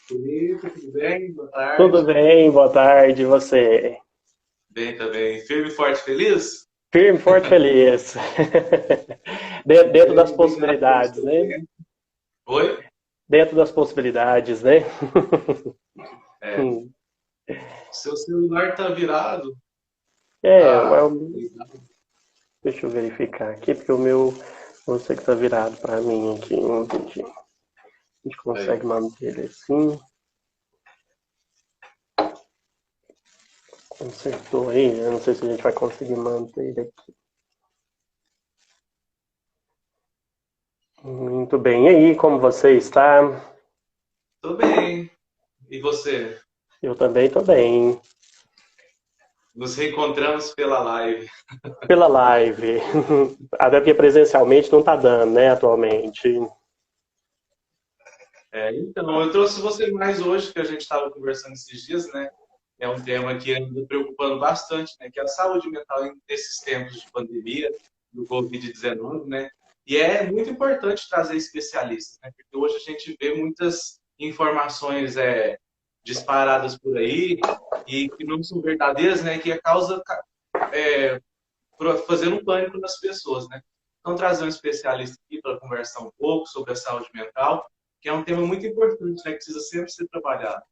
Felipe, tudo bem? Boa Tudo tarde. bem, boa tarde, e você? Bem também. Firme, forte, feliz? Firme, forte, feliz. Muito Dentro das bem, obrigado pelo possibilidades, seu né? tempo. Oi? Dentro das possibilidades, né? É, seu celular tá virado? É, Ah, deixa eu verificar aqui, porque o meu, você que tá virado para mim aqui, vamos ver aqui. A gente consegue aí. manter ele assim, consertou aí, eu não sei se a gente vai conseguir manter ele aqui. Muito bem, e aí, como você está? Tô bem. E você? Eu também tô bem. Nos reencontramos pela live. Pela live, até porque presencialmente não tá dando, né, atualmente. Então, eu trouxe você mais hoje, que a gente estava conversando esses dias, né? É um tema que anda preocupando bastante, né? Que é a saúde mental nesses tempos de pandemia, do Covid-19, né? E é muito importante trazer especialistas, né? Porque hoje a gente vê muitas informações disparadas por aí e que não são verdadeiras, né? Que causa fazendo um pânico nas pessoas, né? Então, trazer um especialista aqui para conversar um pouco sobre a saúde mental, que é um tema muito importante, né? Que precisa sempre ser trabalhado.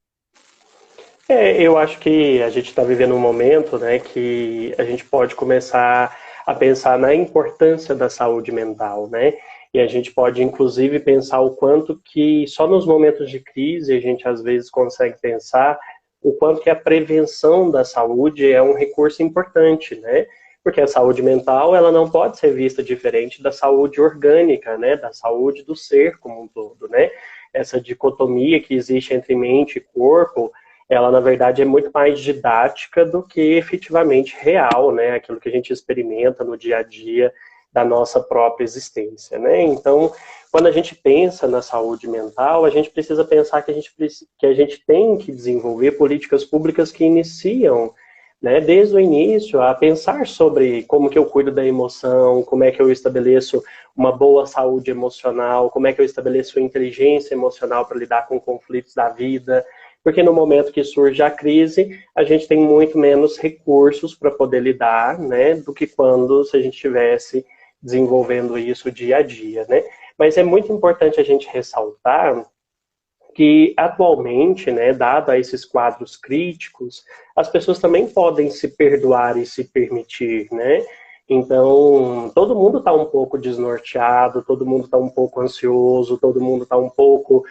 Eu acho que a gente está vivendo um momento, né, que a gente pode começar a pensar na importância da saúde mental, né? E a gente pode, inclusive, pensar o quanto que só nos momentos de crise a gente às vezes consegue pensar o quanto que a prevenção da saúde é um recurso importante, né? Porque a saúde mental, ela não pode ser vista diferente da saúde orgânica, né? Da saúde do ser como um todo, né? Essa dicotomia que existe entre mente e corpo, ela na verdade é muito mais didática do que efetivamente real, né? Aquilo que a gente experimenta no dia a dia da nossa própria existência, né? Então, quando a gente pensa na saúde mental, a gente precisa pensar que a gente tem que desenvolver políticas públicas que iniciam, né, desde o início, a pensar sobre como que eu cuido da emoção, como é que eu estabeleço uma boa saúde emocional, como é que eu estabeleço inteligência emocional para lidar com conflitos da vida, porque no momento que surge a crise, a gente tem muito menos recursos para poder lidar, né, do que quando se a gente estivesse desenvolvendo isso dia a dia, né? Mas é muito importante a gente ressaltar que atualmente, né, dado a esses quadros críticos, as pessoas também podem se perdoar e se permitir, né? Então, todo mundo está um pouco desnorteado, todo mundo está um pouco ansioso, todo mundo está um pouco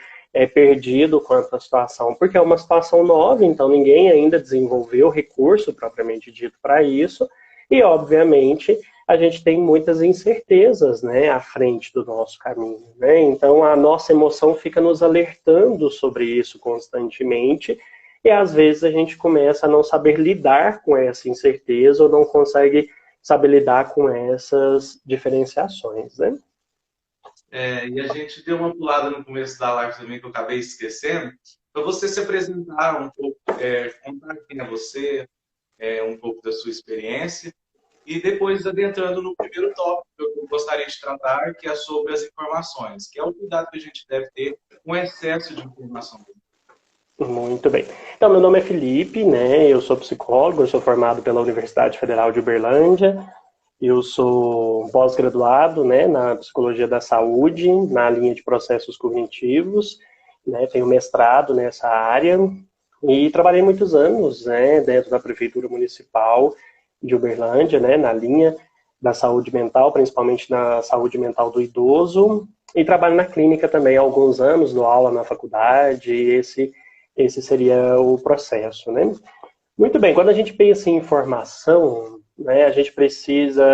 perdido quanto à situação, porque é uma situação nova, então ninguém ainda desenvolveu recurso propriamente dito para isso, e obviamente a gente tem muitas incertezas, né, à frente do nosso caminho, né? Então a nossa emoção fica nos alertando sobre isso constantemente e às vezes a gente começa a não saber lidar com essa incerteza ou não consegue saber lidar com essas diferenciações, né? E a gente deu uma pulada no começo da live também, que eu acabei esquecendo, para você se apresentar um pouco, contar quem é você, um pouco da sua experiência, e depois adentrando no primeiro tópico que eu gostaria de tratar, que é sobre as informações, que é o cuidado que a gente deve ter com o excesso de informação. Muito bem. Então, meu nome é Felipe, né? Eu sou psicólogo, eu sou formado pela Universidade Federal de Uberlândia. Eu sou pós-graduado, né, na psicologia da saúde, na linha de processos cognitivos, né? Tenho mestrado nessa área e trabalhei muitos anos, né, dentro da prefeitura municipal de Uberlândia, né, na linha da saúde mental, principalmente na saúde mental do idoso, e trabalho na clínica também há alguns anos, dou aula na faculdade, e esse seria o processo, né? Muito bem, quando a gente pensa em informação, né, a gente precisa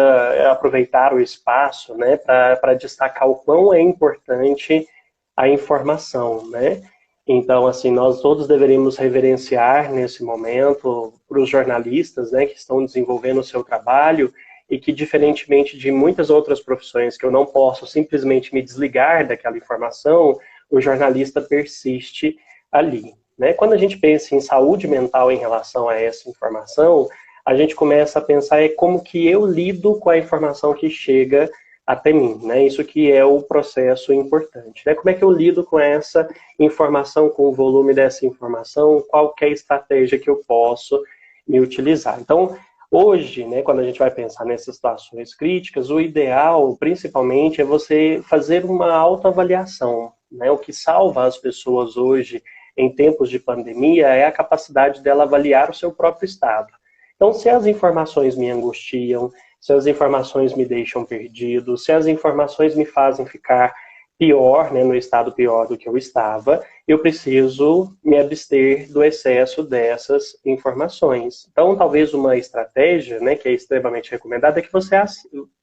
aproveitar o espaço, né, para destacar o quão é importante a informação, né? Então, assim, nós todos deveríamos reverenciar nesse momento para os jornalistas, né, que estão desenvolvendo o seu trabalho e que, diferentemente de muitas outras profissões que eu não posso simplesmente me desligar daquela informação, o jornalista persiste ali, né? Quando a gente pensa em saúde mental em relação a essa informação, a gente começa a pensar como que eu lido com a informação que chega até mim, né? Isso que é o processo importante, né? Como é que eu lido com essa informação, com o volume dessa informação, qual que é a estratégia que eu posso me utilizar. Então, hoje, né, quando a gente vai pensar nessas situações críticas, o ideal, principalmente, é você fazer uma autoavaliação, né? O que salva as pessoas hoje, em tempos de pandemia, é a capacidade dela avaliar o seu próprio estado. Então, se as informações me angustiam, se as informações me deixam perdido, se as informações me fazem ficar pior, né, no estado pior do que eu estava, eu preciso me abster do excesso dessas informações. Então, talvez uma estratégia, né, que é extremamente recomendada, é que você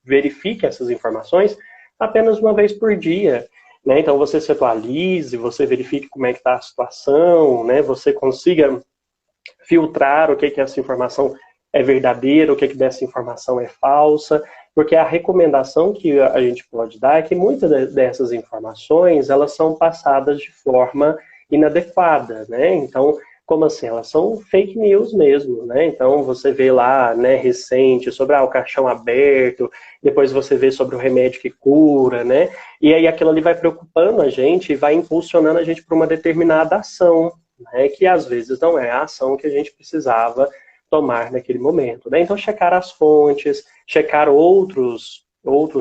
verifique essas informações apenas uma vez por dia. Né? Então, você se atualize, você verifique como é que está a situação, né? Você consiga filtrar o que essa informação é verdadeira, o que dessa informação é falsa, porque a recomendação que a gente pode dar é que muitas dessas informações, elas são passadas de forma inadequada, né? Então, como assim? Elas são fake news mesmo, né? Então, você vê lá, né, recente, sobre o caixão aberto, depois você vê sobre o remédio que cura, né? E aí aquilo ali vai preocupando a gente e vai impulsionando a gente para uma determinada ação, né? Que às vezes não é a ação que a gente precisava tomar naquele momento, né? Então, checar as fontes, checar outros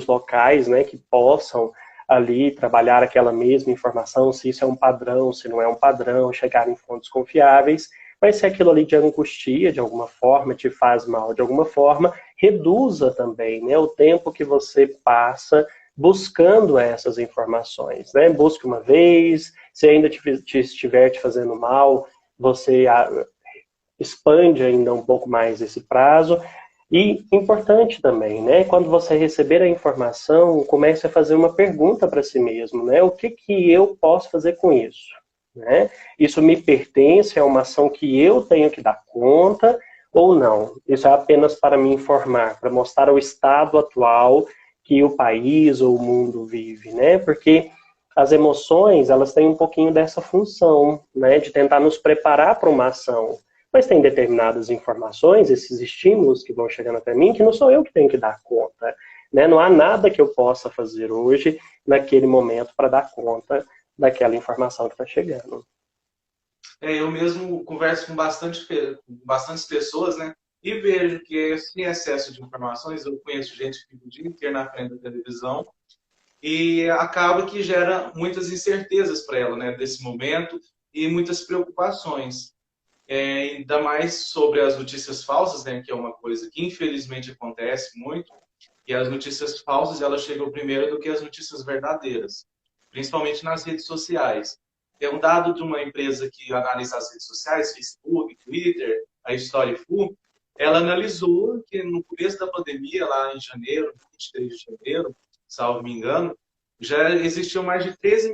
locais, né, que possam ali trabalhar aquela mesma informação, se isso é um padrão, se não é um padrão, checar em fontes confiáveis, mas se aquilo ali te angustia de alguma forma, te faz mal de alguma forma, reduza também, né, o tempo que você passa buscando essas informações, né? Busque uma vez, se ainda estiver te fazendo mal, você expande ainda um pouco mais esse prazo. E importante também, né? Quando você receber a informação, comece a fazer uma pergunta para si mesmo, né? O que eu posso fazer com isso? Né? Isso me pertence a uma ação que eu tenho que dar conta ou não? Isso é apenas para me informar, para mostrar o estado atual que o país ou o mundo vive, né? Porque as emoções, elas têm um pouquinho dessa função, né? De tentar nos preparar para uma ação. Mas tem determinadas informações, esses estímulos que vão chegando até mim, que não sou eu que tenho que dar conta. Né? Não há nada que eu possa fazer hoje, naquele momento, para dar conta daquela informação que está chegando. Eu mesmo converso com bastantes pessoas, né? E vejo que esse excesso de informações, eu conheço gente que fica o dia inteiro na frente da televisão e acaba que gera muitas incertezas para ela, né? Desse momento e muitas preocupações. Ainda mais sobre as notícias falsas, né, que é uma coisa que infelizmente acontece muito, e as notícias falsas elas chegam primeiro do que as notícias verdadeiras, principalmente nas redes sociais. Tem um dado de uma empresa que analisa as redes sociais, Facebook, Twitter, a Storyful, ela analisou que no começo da pandemia, lá em janeiro, 23 de janeiro, salvo me engano, já existiam mais de 13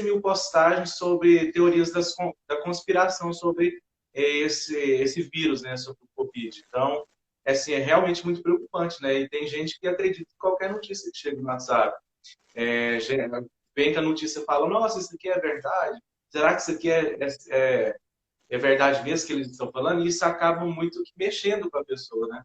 mil postagens sobre teorias da conspiração sobre esse vírus, né, sobre o Covid. Então, assim, é realmente muito preocupante, né? E tem gente que acredita em qualquer notícia que chega no WhatsApp. Vem que a notícia fala, nossa, isso aqui é verdade? Será que isso aqui é verdade mesmo que eles estão falando? E isso acaba muito mexendo com a pessoa, né?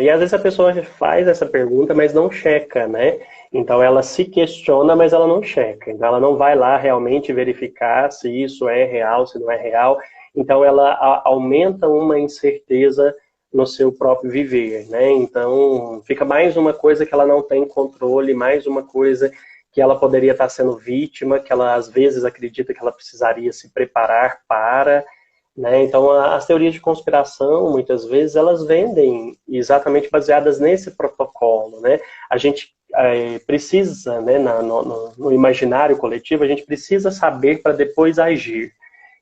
E às vezes a pessoa faz essa pergunta, mas não checa, né? Então ela se questiona, mas ela não checa. Então ela não vai lá realmente verificar se isso é real, se não é real. Então ela aumenta uma incerteza no seu próprio viver, né? Então fica mais uma coisa que ela não tem controle, mais uma coisa que ela poderia estar sendo vítima, que ela às vezes acredita que ela precisaria se preparar para, né? Então, as teorias de conspiração, muitas vezes, elas vendem exatamente baseadas nesse protocolo, né? A gente precisa, né, no imaginário coletivo, a gente precisa saber para depois agir,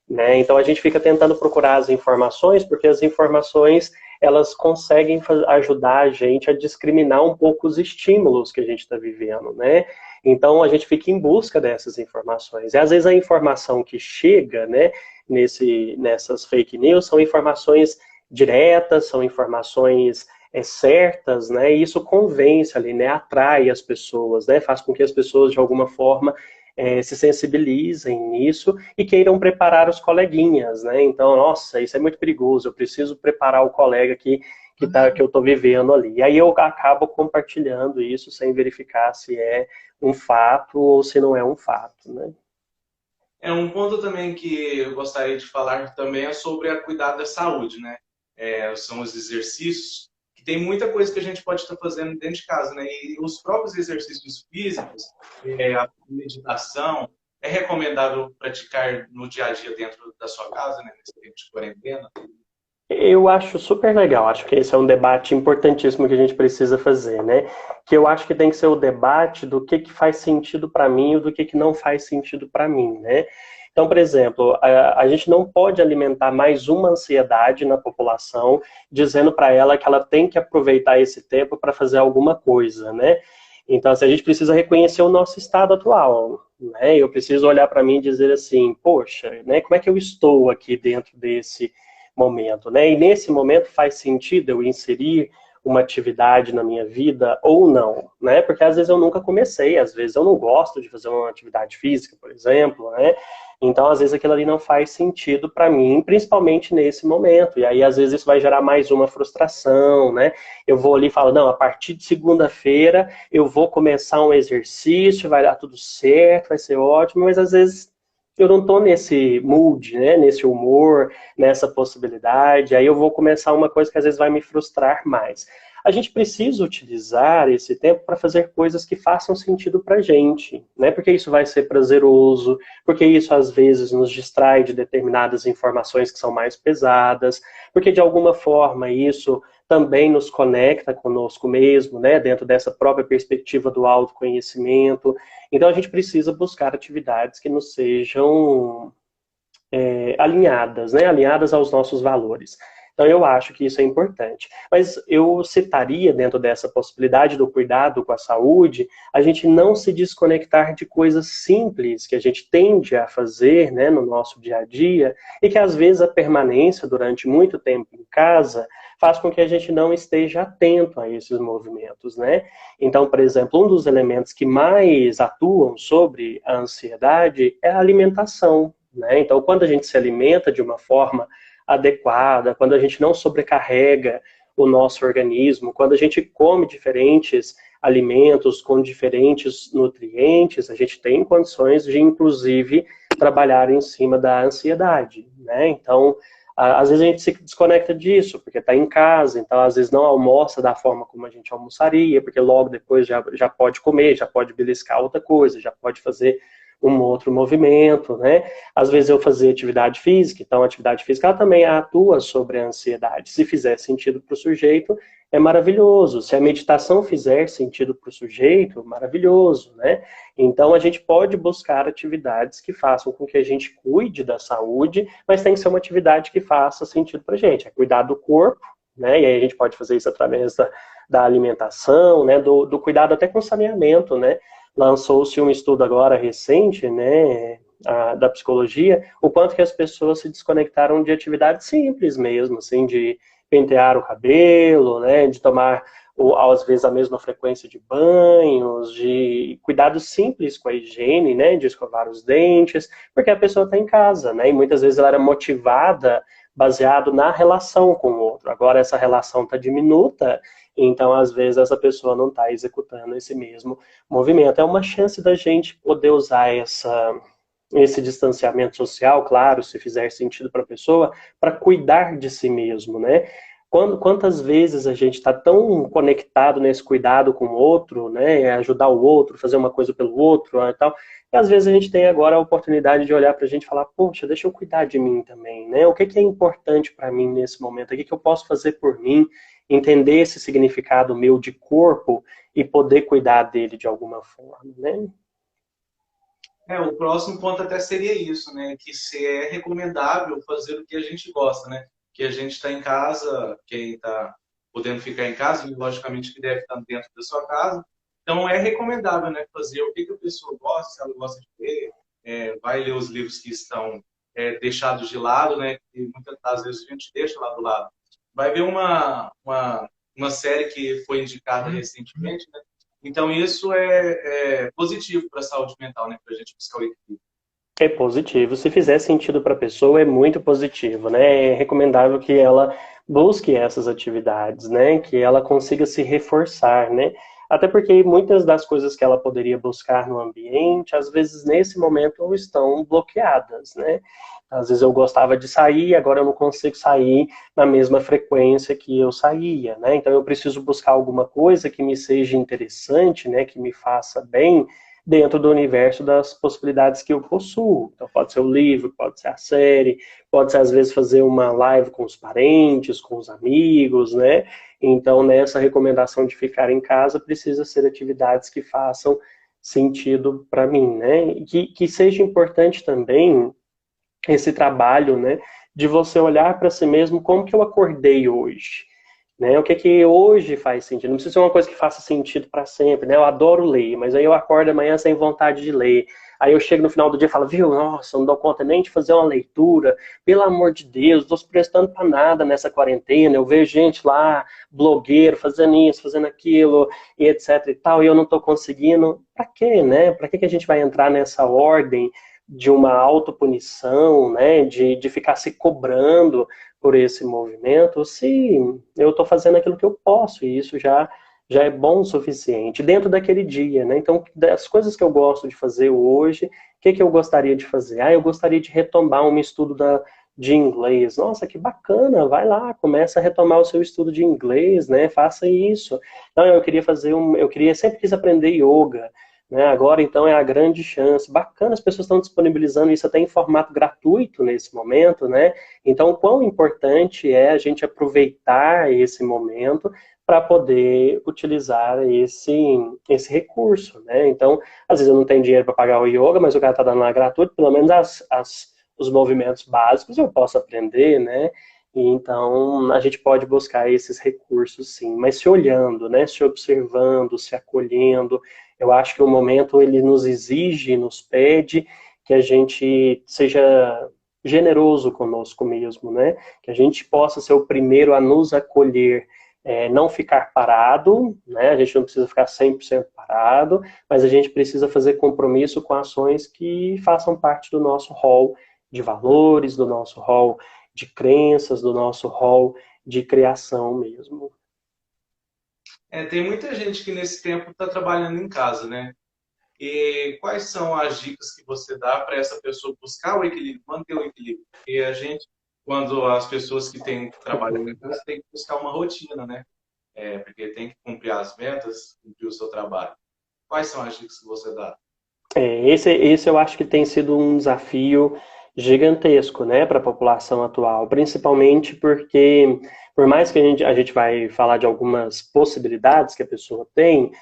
né? Então, a gente fica tentando procurar as informações, porque as informações, elas conseguem ajudar a gente a discriminar um pouco os estímulos que a gente está vivendo, né? Então, a gente fica em busca dessas informações. E, às vezes, a informação que chega, né, nessas fake news são informações diretas, são informações certas, né? E isso convence ali, né? Atrai as pessoas, né? Faz com que as pessoas, de alguma forma, se sensibilizem nisso e queiram preparar os coleguinhas, né? Então, nossa, isso é muito perigoso, eu preciso preparar o colega aqui que eu estou vivendo ali. E aí eu acabo compartilhando isso sem verificar se é um fato ou se não é um fato, né? Um ponto também que eu gostaria de falar também é sobre a cuidar da saúde, né? São os exercícios, que tem muita coisa que a gente pode estar fazendo dentro de casa, né? E os próprios exercícios físicos, a meditação, é recomendável praticar no dia a dia dentro da sua casa, né? Nesse tempo de quarentena. Eu acho super legal, acho que esse é um debate importantíssimo que a gente precisa fazer, né? Que eu acho que tem que ser o debate do que faz sentido para mim e do que não faz sentido para mim, né? Então, por exemplo, a gente não pode alimentar mais uma ansiedade na população, dizendo para ela que ela tem que aproveitar esse tempo para fazer alguma coisa, né? Então, assim, a gente precisa reconhecer o nosso estado atual, né? Eu preciso olhar para mim e dizer assim, poxa, né? Como é que eu estou aqui dentro desse momento, né? E nesse momento faz sentido eu inserir uma atividade na minha vida ou não, né? Porque às vezes eu nunca comecei, às vezes eu não gosto de fazer uma atividade física, por exemplo, né? Então, às vezes aquilo ali não faz sentido para mim, principalmente nesse momento. E aí, às vezes, isso vai gerar mais uma frustração, né? Eu vou ali e falo, não, a partir de segunda-feira eu vou começar um exercício, vai dar tudo certo, vai ser ótimo, mas às vezes eu não estou nesse mood, né? Nesse humor, nessa possibilidade, aí eu vou começar uma coisa que às vezes vai me frustrar mais. A gente precisa utilizar esse tempo para fazer coisas que façam sentido para a gente, né? Porque isso vai ser prazeroso, porque isso às vezes nos distrai de determinadas informações que são mais pesadas, porque de alguma forma isso também nos conecta conosco mesmo, né? Dentro dessa própria perspectiva do autoconhecimento. Então a gente precisa buscar atividades que nos sejam alinhadas, né? Alinhadas aos nossos valores. Então eu acho que isso é importante. Mas eu citaria dentro dessa possibilidade do cuidado com a saúde, a gente não se desconectar de coisas simples que a gente tende a fazer, né, no nosso dia a dia e que às vezes a permanência durante muito tempo em casa faz com que a gente não esteja atento a esses movimentos, né? Então, por exemplo, um dos elementos que mais atuam sobre a ansiedade é a alimentação, né? Então, quando a gente se alimenta de uma forma adequada, quando a gente não sobrecarrega o nosso organismo, quando a gente come diferentes alimentos com diferentes nutrientes, a gente tem condições de, inclusive, trabalhar em cima da ansiedade, né? Então, às vezes a gente se desconecta disso, porque está em casa, então às vezes não almoça da forma como a gente almoçaria, porque logo depois já pode comer, já pode beliscar outra coisa, já pode fazer um outro movimento, né? Às vezes eu fazia atividade física, então a atividade física ela também atua sobre a ansiedade. Se fizer sentido para o sujeito, é maravilhoso. Se a meditação fizer sentido para o sujeito, maravilhoso, né? Então a gente pode buscar atividades que façam com que a gente cuide da saúde, mas tem que ser uma atividade que faça sentido para a gente. É cuidar do corpo, né? E aí a gente pode fazer isso através da alimentação, né? Do cuidado até com saneamento, né? Lançou-se um estudo agora recente, né, da psicologia, o quanto que as pessoas se desconectaram de atividades simples mesmo, assim, de pentear o cabelo, né, de tomar, às vezes, a mesma frequência de banhos, de cuidados simples com a higiene, né, de escovar os dentes, porque a pessoa está em casa, né, e muitas vezes ela era motivada baseado na relação com o outro. Agora essa relação está diminuta, então às vezes essa pessoa não está executando esse mesmo movimento. É uma chance da gente poder usar esse distanciamento social, claro, se fizer sentido para a pessoa, para cuidar de si mesmo, né? Quantas vezes a gente está tão conectado nesse cuidado com o outro, né? Ajudar o outro, fazer uma coisa pelo outro e tal, e às vezes a gente tem agora a oportunidade de olhar para a gente e falar, poxa, deixa eu cuidar de mim também, né? O que é importante para mim nesse momento? O que eu posso fazer por mim? Entender esse significado meu de corpo e poder cuidar dele de alguma forma, né? O próximo ponto até seria isso, né? Que se é recomendável fazer o que a gente gosta, né? Que a gente está em casa, quem está podendo ficar em casa, logicamente que deve estar dentro da sua casa. Então é recomendável, né? Fazer o que a pessoa gosta, se ela gosta de ler, vai ler os livros que estão deixados de lado, né? Que muitas das vezes a gente deixa lá do lado. Vai ver uma série que foi indicada recentemente, né? Então, isso é positivo para a saúde mental, né? Para a gente buscar o equilíbrio. É positivo. Se fizer sentido para a pessoa, é muito positivo, né? É recomendável que ela busque essas atividades, né? Que ela consiga se reforçar, né? Até porque muitas das coisas que ela poderia buscar no ambiente, às vezes nesse momento estão bloqueadas, né? Às vezes eu gostava de sair, agora eu não consigo sair na mesma frequência que eu saía, né? Então eu preciso buscar alguma coisa que me seja interessante, né? Que me faça bem dentro do universo das possibilidades que eu possuo. Então pode ser o livro, pode ser a série, pode ser às vezes fazer uma live com os parentes, com os amigos, né? Então nessa recomendação de ficar em casa precisa ser atividades que façam sentido para mim, né? E que seja importante também esse trabalho, né, de você olhar para si mesmo como que eu acordei hoje, né? O que que hoje faz sentido? Não precisa ser uma coisa que faça sentido para sempre, né? Eu adoro ler, mas aí eu acordo amanhã sem vontade de ler. Aí eu chego no final do dia e falo, viu, nossa, não dou conta nem de fazer uma leitura. Pelo amor de Deus, não estou prestando para nada nessa quarentena. Eu vejo gente lá, blogueiro, fazendo isso, fazendo aquilo, e etc e tal, e eu não estou conseguindo. Para quê, né? Para que a gente vai entrar nessa ordem de uma autopunição, né? De ficar se cobrando por esse movimento, se eu estou fazendo aquilo que eu posso, e isso já é bom o suficiente, dentro daquele dia, né? Então, das coisas que eu gosto de fazer hoje, o que eu gostaria de fazer? Ah, eu gostaria de retomar um estudo de inglês. Nossa, que bacana, vai lá, começa a retomar o seu estudo de inglês, né? Faça isso. Não, sempre quis aprender yoga, né? Agora, então, é a grande chance. Bacana, as pessoas estão disponibilizando isso até em formato gratuito nesse momento, né? Então, quão importante é a gente aproveitar esse momento para poder utilizar esse recurso, né? Então, às vezes eu não tenho dinheiro para pagar o yoga, mas o cara está dando lá gratuito, pelo menos os movimentos básicos eu posso aprender, né? E então, a gente pode buscar esses recursos, sim, mas se olhando, né? Se observando, se acolhendo. Eu acho que o momento ele nos exige, nos pede que a gente seja generoso conosco mesmo, né? Que a gente possa ser o primeiro a nos acolher, não ficar parado, né? A gente não precisa ficar 100% parado, mas a gente precisa fazer compromisso com ações que façam parte do nosso rol de valores, do nosso rol de crenças, do nosso rol de criação mesmo. Tem muita gente que nesse tempo está trabalhando em casa, né? E quais são as dicas que você dá para essa pessoa buscar o equilíbrio, manter o equilíbrio? Porque a gente, quando as pessoas que têm trabalhando em casa, tem que buscar uma rotina, né? Porque tem que cumprir as metas, cumprir o seu trabalho. Quais são as dicas que você dá? Esse eu acho que tem sido um desafio gigantesco, né, para a população atual, principalmente porque, por mais que a gente vai falar de algumas possibilidades que a pessoa tem,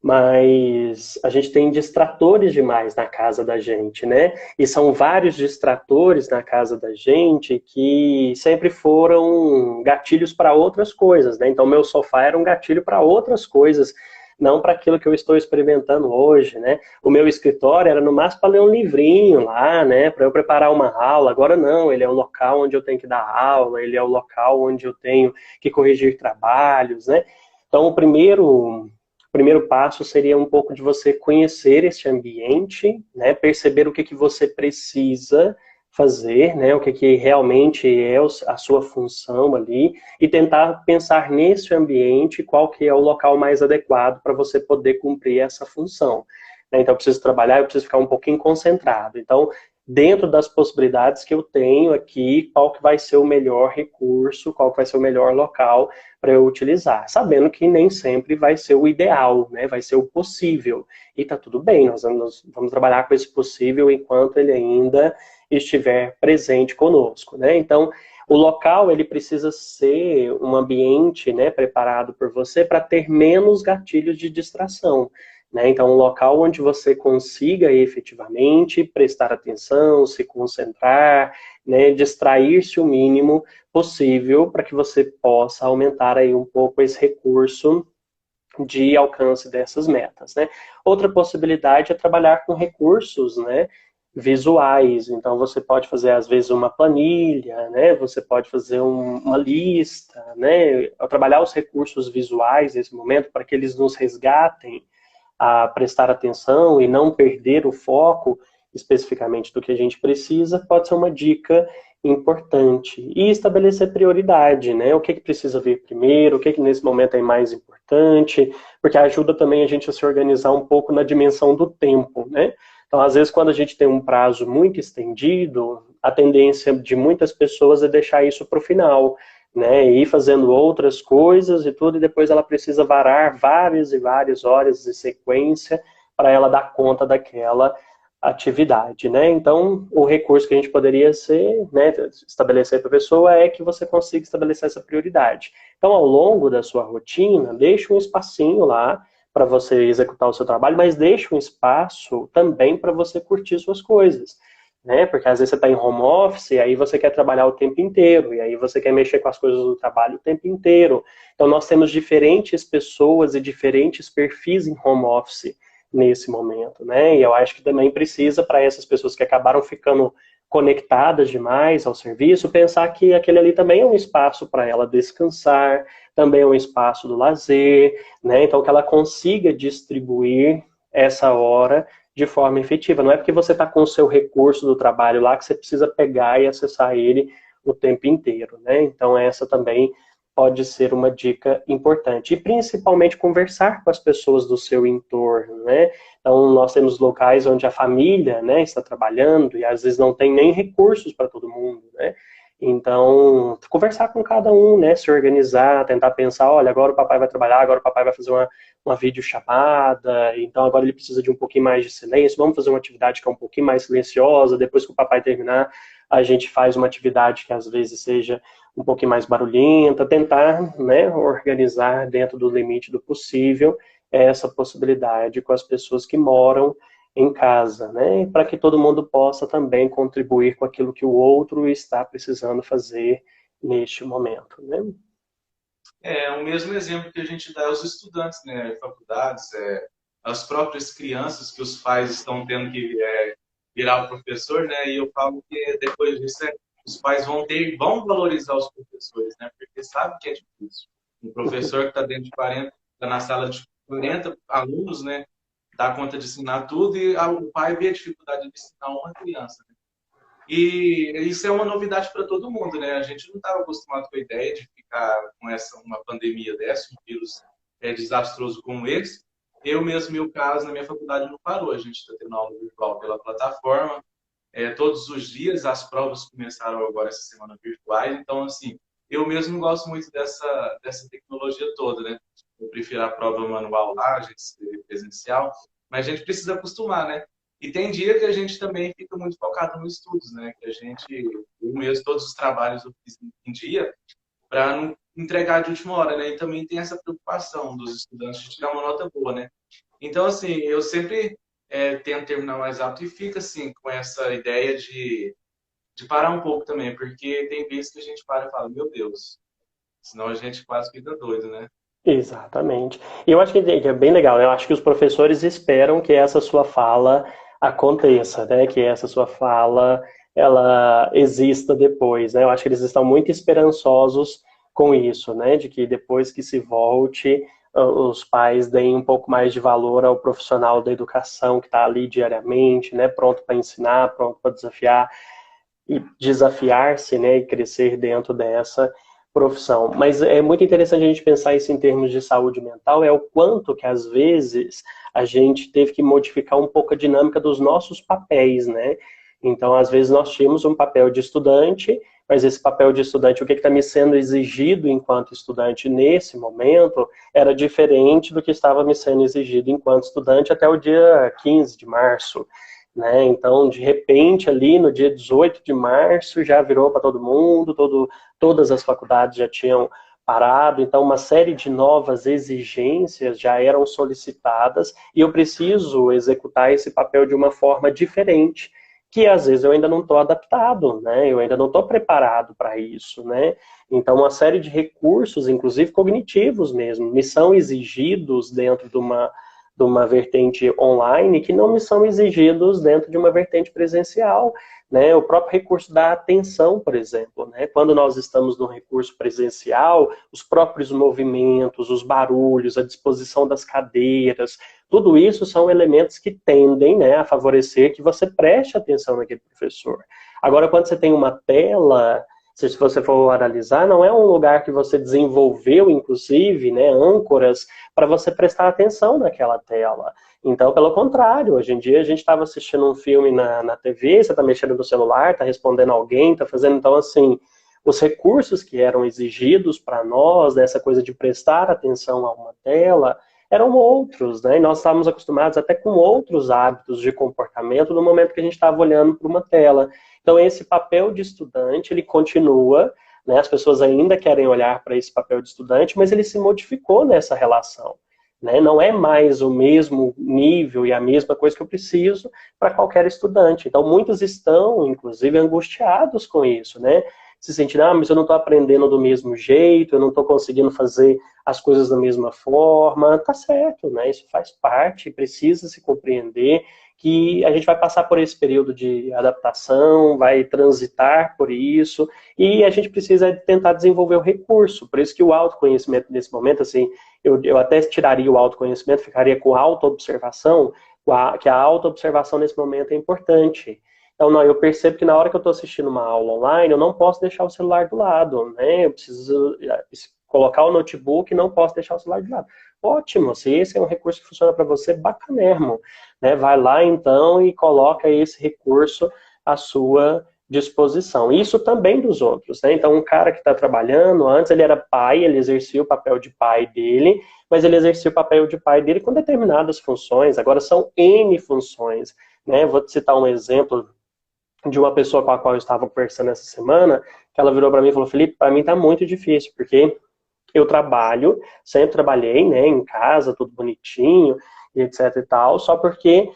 mas a gente tem distratores demais na casa da gente, né? E são vários distratores na casa da gente que sempre foram gatilhos para outras coisas, né? Então, meu sofá era um gatilho para outras coisas, não para aquilo que eu estou experimentando hoje, né? O meu escritório era no máximo para ler um livrinho lá, né? Para eu preparar uma aula. Agora não, ele é o local onde eu tenho que dar aula, ele é o local onde eu tenho que corrigir trabalhos, né? Então, o primeiro passo seria um pouco de você conhecer este ambiente, né, perceber o que você precisa fazer, né, o que realmente é a sua função ali, e tentar pensar nesse ambiente qual que é o local mais adequado para você poder cumprir essa função. Então, eu preciso trabalhar, eu preciso ficar um pouquinho concentrado. Então, dentro das possibilidades que eu tenho aqui, qual que vai ser o melhor recurso, qual que vai ser o melhor local para eu utilizar, sabendo que nem sempre vai ser o ideal, né? Vai ser o possível. E tá tudo bem, nós vamos trabalhar com esse possível enquanto ele ainda estiver presente conosco, né? Então, o local ele precisa ser um ambiente, né, preparado por você para ter menos gatilhos de distração. Né? Então, um local onde você consiga efetivamente prestar atenção, se concentrar, né, distrair-se o mínimo possível para que você possa aumentar aí um pouco esse recurso de alcance dessas metas, né? Outra possibilidade é trabalhar com recursos, né, visuais. Então você pode fazer às vezes uma planilha, né? Você pode fazer uma lista, né? Ao trabalhar os recursos visuais nesse momento para que eles nos resgatem a prestar atenção e não perder o foco especificamente do que a gente precisa, pode ser uma dica importante. E estabelecer prioridade, né? O que precisa vir primeiro, o que nesse momento é mais importante, porque ajuda também a gente a se organizar um pouco na dimensão do tempo, né? Então, às vezes, quando a gente tem um prazo muito estendido, a tendência de muitas pessoas é deixar isso para o final, né? Ir fazendo outras coisas e tudo, e depois ela precisa varar várias e várias horas de sequência para ela dar conta daquela atividade, né? Então, o recurso que a gente poderia ser, né, estabelecer para a pessoa é que você consiga estabelecer essa prioridade. Então, ao longo da sua rotina, deixa um espacinho lá para você executar o seu trabalho, mas deixa um espaço também para você curtir suas coisas, né? Porque às vezes você está em home office e aí você quer trabalhar o tempo inteiro, e aí você quer mexer com as coisas do trabalho o tempo inteiro. Então, nós temos diferentes pessoas e diferentes perfis em home office nesse momento, né? E eu acho que também precisa, para essas pessoas que acabaram ficando conectadas demais ao serviço, pensar que aquele ali também é um espaço para ela descansar, também é um espaço do lazer, né? Então, que ela consiga distribuir essa hora de forma efetiva. Não é porque você está com o seu recurso do trabalho lá que você precisa pegar e acessar ele o tempo inteiro, né? Então, essa também pode ser uma dica importante. E principalmente conversar com as pessoas do seu entorno, né? Então, nós temos locais onde a família, né, está trabalhando e às vezes não tem nem recursos para todo mundo, né? Então, conversar com cada um, né, se organizar, tentar pensar, olha, agora o papai vai trabalhar, agora o papai vai fazer uma videochamada, então agora ele precisa de um pouquinho mais de silêncio, vamos fazer uma atividade que é um pouquinho mais silenciosa, depois que o papai terminar, a gente faz uma atividade que às vezes seja um pouquinho mais barulhenta, tentar, né, organizar dentro do limite do possível essa possibilidade com as pessoas que moram em casa, né, para que todo mundo possa também contribuir com aquilo que o outro está precisando fazer neste momento, né? É o mesmo exemplo que a gente dá aos estudantes, né, faculdades, as próprias crianças que os pais estão tendo que virar o professor, né, e eu falo que depois disso os pais vão valorizar os professores, né, porque sabe que é difícil. Um professor que está dentro de 40, está na sala de 40 alunos, né, dá conta de ensinar tudo e o pai vê a dificuldade de ensinar uma criança, né? E isso é uma novidade para todo mundo, né? A gente não estava acostumado com a ideia de ficar com uma pandemia dessa, um vírus desastroso como esse. Eu mesmo, meu caso, na minha faculdade não parou. A gente está tendo aula virtual pela plataforma. Todos os dias, as provas começaram agora essa semana virtuais. Então, assim, eu mesmo não gosto muito dessa tecnologia toda, né? Eu prefiro a prova manual lá, a gente escreve presencial. Mas a gente precisa acostumar, né? E tem dia que a gente também fica muito focado nos estudos, né? Que eu mesmo, todos os trabalhos eu fiz em dia para não entregar de última hora, né? E também tem essa preocupação dos estudantes de tirar uma nota boa, né? Então, assim, eu sempre tento terminar mais rápido e fica, assim, com essa ideia de parar um pouco também, porque tem vezes que a gente para e fala, meu Deus, senão a gente quase fica doido, né? Exatamente. E eu acho que é bem legal, né? Eu acho que os professores esperam que essa sua fala aconteça, né? Que essa sua fala, ela exista depois, né? Eu acho que eles estão muito esperançosos com isso, né? De que depois que se volte, os pais deem um pouco mais de valor ao profissional da educação que está ali diariamente, né? Pronto para ensinar, pronto para desafiar e desafiar-se, né? E crescer dentro dessa profissão. Mas é muito interessante a gente pensar isso em termos de saúde mental, é o quanto que às vezes a gente teve que modificar um pouco a dinâmica dos nossos papéis, né? Então, às vezes nós tínhamos um papel de estudante, mas esse papel de estudante, o que está me sendo exigido enquanto estudante nesse momento, era diferente do que estava me sendo exigido enquanto estudante até o dia 15 de março. Né? Então, de repente, ali no dia 18 de março, já virou para todo mundo, todas as faculdades já tinham parado, então uma série de novas exigências já eram solicitadas e eu preciso executar esse papel de uma forma diferente, que às vezes eu ainda não estou adaptado, né? Eu ainda não estou preparado para isso, né? Então, uma série de recursos, inclusive cognitivos mesmo, me são exigidos dentro de uma vertente online que não me são exigidos dentro de uma vertente presencial, né? O próprio recurso da atenção, por exemplo, né? Quando nós estamos no recurso presencial, os próprios movimentos, os barulhos, a disposição das cadeiras, tudo isso são elementos que tendem, né, a favorecer que você preste atenção naquele professor. Agora, quando você tem uma tela, se você for analisar, não é um lugar que você desenvolveu, inclusive, né, âncoras para você prestar atenção naquela tela. Então, pelo contrário, hoje em dia a gente estava assistindo um filme na TV, você está mexendo no celular, está respondendo alguém, está fazendo, então, assim, os recursos que eram exigidos para nós, nessa coisa de prestar atenção a uma tela, eram outros, né? E nós estávamos acostumados até com outros hábitos de comportamento no momento que a gente estava olhando para uma tela. Então, esse papel de estudante, ele continua, né? As pessoas ainda querem olhar para esse papel de estudante, mas ele se modificou nessa relação, né? Não é mais o mesmo nível e a mesma coisa que eu preciso para qualquer estudante. Então, muitos estão, inclusive, angustiados com isso, né? Se sentindo, mas eu não estou aprendendo do mesmo jeito, eu não estou conseguindo fazer as coisas da mesma forma. Tá certo, né? Isso faz parte, precisa se compreender que a gente vai passar por esse período de adaptação, vai transitar por isso, e a gente precisa tentar desenvolver o recurso. Por isso que o autoconhecimento, nesse momento, assim, eu até tiraria o autoconhecimento, ficaria com a autoobservação, que a autoobservação nesse momento é importante. Então, não, eu percebo que na hora que eu estou assistindo uma aula online, eu não posso deixar o celular do lado, né? Eu preciso colocar o notebook e não posso deixar o celular do lado. Ótimo, se esse é um recurso que funciona para você, bacanermo, né? Vai lá, então, e coloca esse recurso à sua disposição. Isso também dos outros, né? Então, um cara que está trabalhando, antes ele era pai, ele exercia o papel de pai dele, mas ele exercia o papel de pai dele com determinadas funções, agora são N funções, né? Vou te citar um exemplo de uma pessoa com a qual eu estava conversando essa semana, que ela virou para mim e falou, Felipe, para mim tá muito difícil, porque eu trabalho, sempre trabalhei, né, em casa, tudo bonitinho, e etc e tal, só porque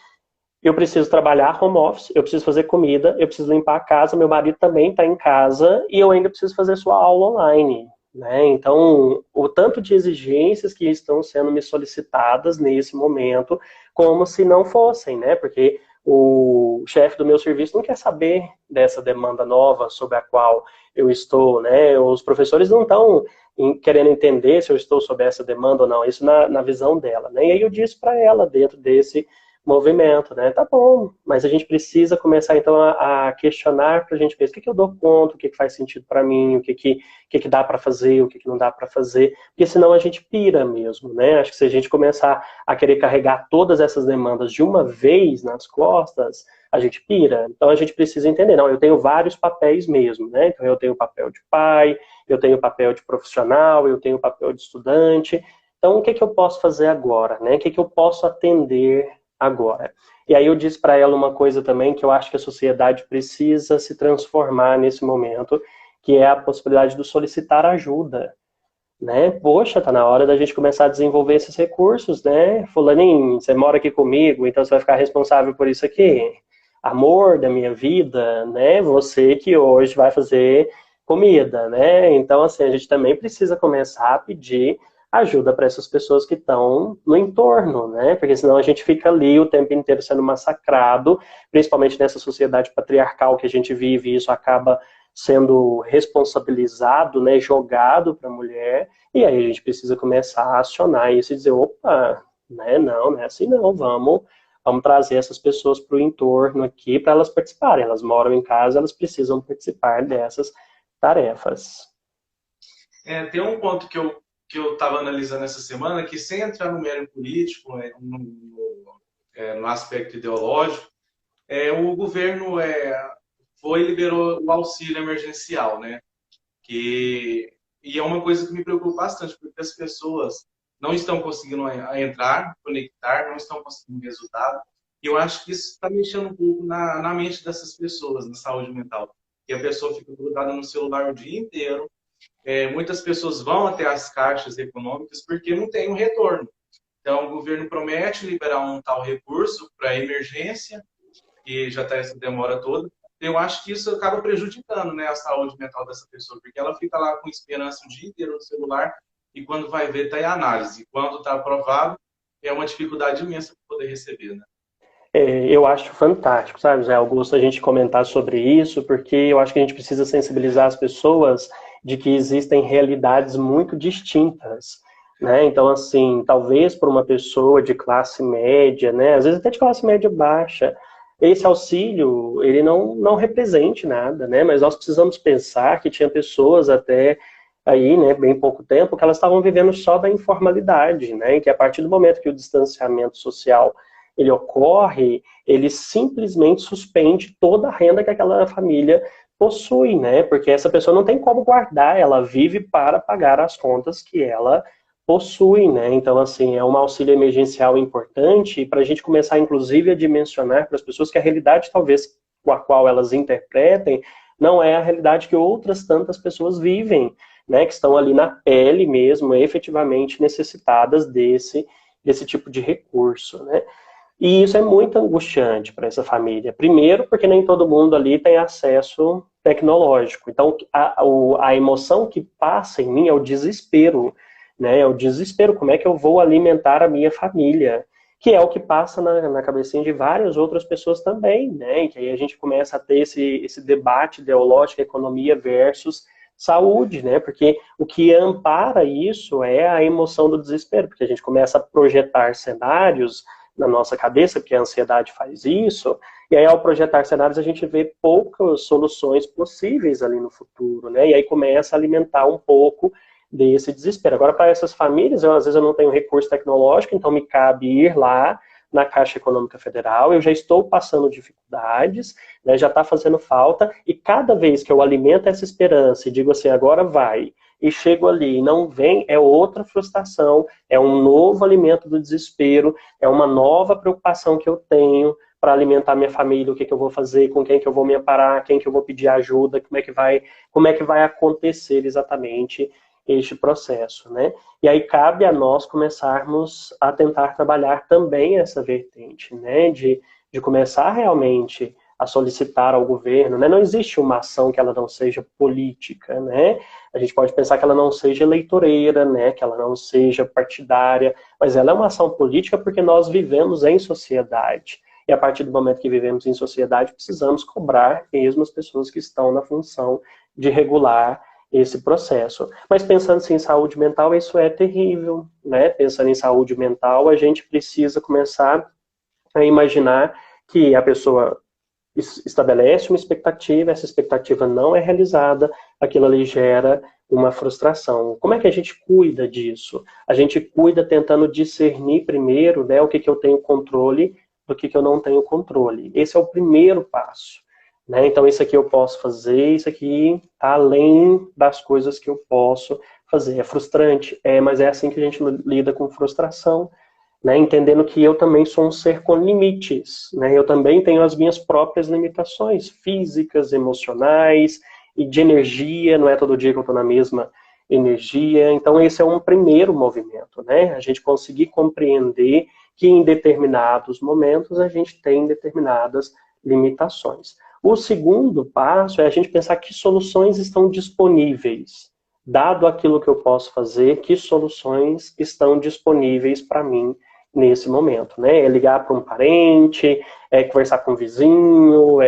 eu preciso trabalhar home office, eu preciso fazer comida, eu preciso limpar a casa, meu marido também está em casa, e eu ainda preciso fazer sua aula online, né? Então, o tanto de exigências que estão sendo me solicitadas nesse momento, como se não fossem, né? Porque o chefe do meu serviço não quer saber dessa demanda nova sobre a qual eu estou, né? Os professores não estão querendo entender se eu estou sob essa demanda ou não, isso na visão dela, né? E aí eu disse para ela, dentro desse movimento, né? Tá bom, mas a gente precisa começar então a questionar para a gente ver o que eu dou conta, o que faz sentido para mim, o que dá para fazer, o que não dá para fazer, porque senão a gente pira mesmo, né? Acho que se a gente começar a querer carregar todas essas demandas de uma vez nas costas, a gente pira. Então a gente precisa entender, não, eu tenho vários papéis mesmo, né? Então eu tenho o papel de pai, eu tenho o papel de profissional, eu tenho o papel de estudante. Então o que eu posso fazer agora, né? O que eu posso atender agora? E aí eu disse para ela uma coisa também que eu acho que a sociedade precisa se transformar nesse momento, que é a possibilidade de solicitar ajuda, né? Poxa, tá na hora da gente começar a desenvolver esses recursos, né? Fulaninho, você mora aqui comigo, então você vai ficar responsável por isso aqui. Amor da minha vida, né? Você que hoje vai fazer comida, né? Então, assim, a gente também precisa começar a pedir ajuda para essas pessoas que estão no entorno, né? Porque senão a gente fica ali o tempo inteiro sendo massacrado, principalmente nessa sociedade patriarcal que a gente vive, e isso acaba sendo responsabilizado, né, jogado para a mulher, e aí a gente precisa começar a acionar isso e dizer, opa, né, não é assim não, vamos trazer essas pessoas para o entorno aqui para elas participarem, elas moram em casa, elas precisam participar dessas tarefas. Tem um ponto que eu estava analisando essa semana, que sem entrar no mérito político, no aspecto ideológico, o governo liberou o auxílio emergencial, né? E é uma coisa que me preocupa bastante, porque as pessoas não estão conseguindo entrar, conectar, não estão conseguindo resultado. E eu acho que isso está mexendo um pouco na mente dessas pessoas, na saúde mental. Que a pessoa fica grudada no celular o dia inteiro. Muitas pessoas vão até as caixas econômicas porque não tem um retorno. Então, o governo promete liberar um tal recurso para emergência, que já está essa demora toda. Eu acho que isso acaba prejudicando, né, a saúde mental dessa pessoa, porque ela fica lá com esperança o dia inteiro no celular e quando vai ver está em análise. Quando está aprovado, é uma dificuldade imensa para poder receber, né? Eu acho fantástico, sabe, Zé Augusto, a gente comentar sobre isso, porque eu acho que a gente precisa sensibilizar as pessoas de que existem realidades muito distintas, né? Então, assim, talvez para uma pessoa de classe média, né, às vezes até de classe média baixa, esse auxílio, ele não represente nada, né? Mas nós precisamos pensar que tinha pessoas até aí, né, bem pouco tempo, que elas estavam vivendo só da informalidade, né? E que a partir do momento que o distanciamento social ele ocorre, ele simplesmente suspende toda a renda que aquela família possui, né? Porque essa pessoa não tem como guardar, ela vive para pagar as contas que ela possui, né? Então, assim, é um auxílio emergencial importante para a gente começar, inclusive, a dimensionar para as pessoas que a realidade, talvez, com a qual elas interpretem, não é a realidade que outras tantas pessoas vivem, né? Que estão ali na pele mesmo, efetivamente necessitadas desse tipo de recurso, né? E isso é muito angustiante para essa família. Primeiro, porque nem todo mundo ali tem acesso tecnológico. Então, a emoção que passa em mim é o desespero, né? É o desespero. Como é que eu vou alimentar a minha família? Que é o que passa na cabecinha de várias outras pessoas também, né? E que aí a gente começa a ter esse debate ideológico, economia versus saúde, né? Porque o que ampara isso é a emoção do desespero, porque a gente começa a projetar cenários na nossa cabeça, porque a ansiedade faz isso, e aí ao projetar cenários a gente vê poucas soluções possíveis ali no futuro, né? E aí começa a alimentar um pouco desse desespero. Agora, para essas famílias, às vezes eu não tenho recurso tecnológico, então me cabe ir lá na Caixa Econômica Federal, eu já estou passando dificuldades, né, já está fazendo falta, e cada vez que eu alimento essa esperança e digo assim, agora vai, e chego ali e não vem, é outra frustração, é um novo alimento do desespero, é uma nova preocupação que eu tenho para alimentar minha família, o que eu vou fazer, com quem que eu vou me amparar, quem que eu vou pedir ajuda, como é que vai acontecer exatamente este processo, né? E aí cabe a nós começarmos a tentar trabalhar também essa vertente, né? De começar realmente a solicitar ao governo, né? Não existe uma ação que ela não seja política, né? A gente pode pensar que ela não seja eleitoreira, né? Que ela não seja partidária, mas ela é uma ação política porque nós vivemos em sociedade. E a partir do momento que vivemos em sociedade, precisamos cobrar mesmo as pessoas que estão na função de regular esse processo. Mas pensando assim, em saúde mental, isso é terrível, né? Pensando em saúde mental, a gente precisa começar a imaginar que a pessoa estabelece uma expectativa, essa expectativa não é realizada, aquilo ali gera uma frustração. Como é que a gente cuida disso? A gente cuida tentando discernir primeiro, né, o que eu tenho controle do que eu não tenho controle. Esse é o primeiro passo. Né? Então, isso aqui eu posso fazer, isso aqui está além das coisas que eu posso fazer. É frustrante, mas é assim que a gente lida com frustração, né? Entendendo que eu também sou um ser com limites, né? Eu também tenho as minhas próprias limitações físicas, emocionais e de energia, não é todo dia que eu estou na mesma energia. Então, esse é um primeiro movimento, né? A gente conseguir compreender que em determinados momentos a gente tem determinadas limitações. O segundo passo é a gente pensar que soluções estão disponíveis. Dado aquilo que eu posso fazer, que soluções estão disponíveis para mim nesse momento, né? É ligar para um parente, é conversar com um vizinho,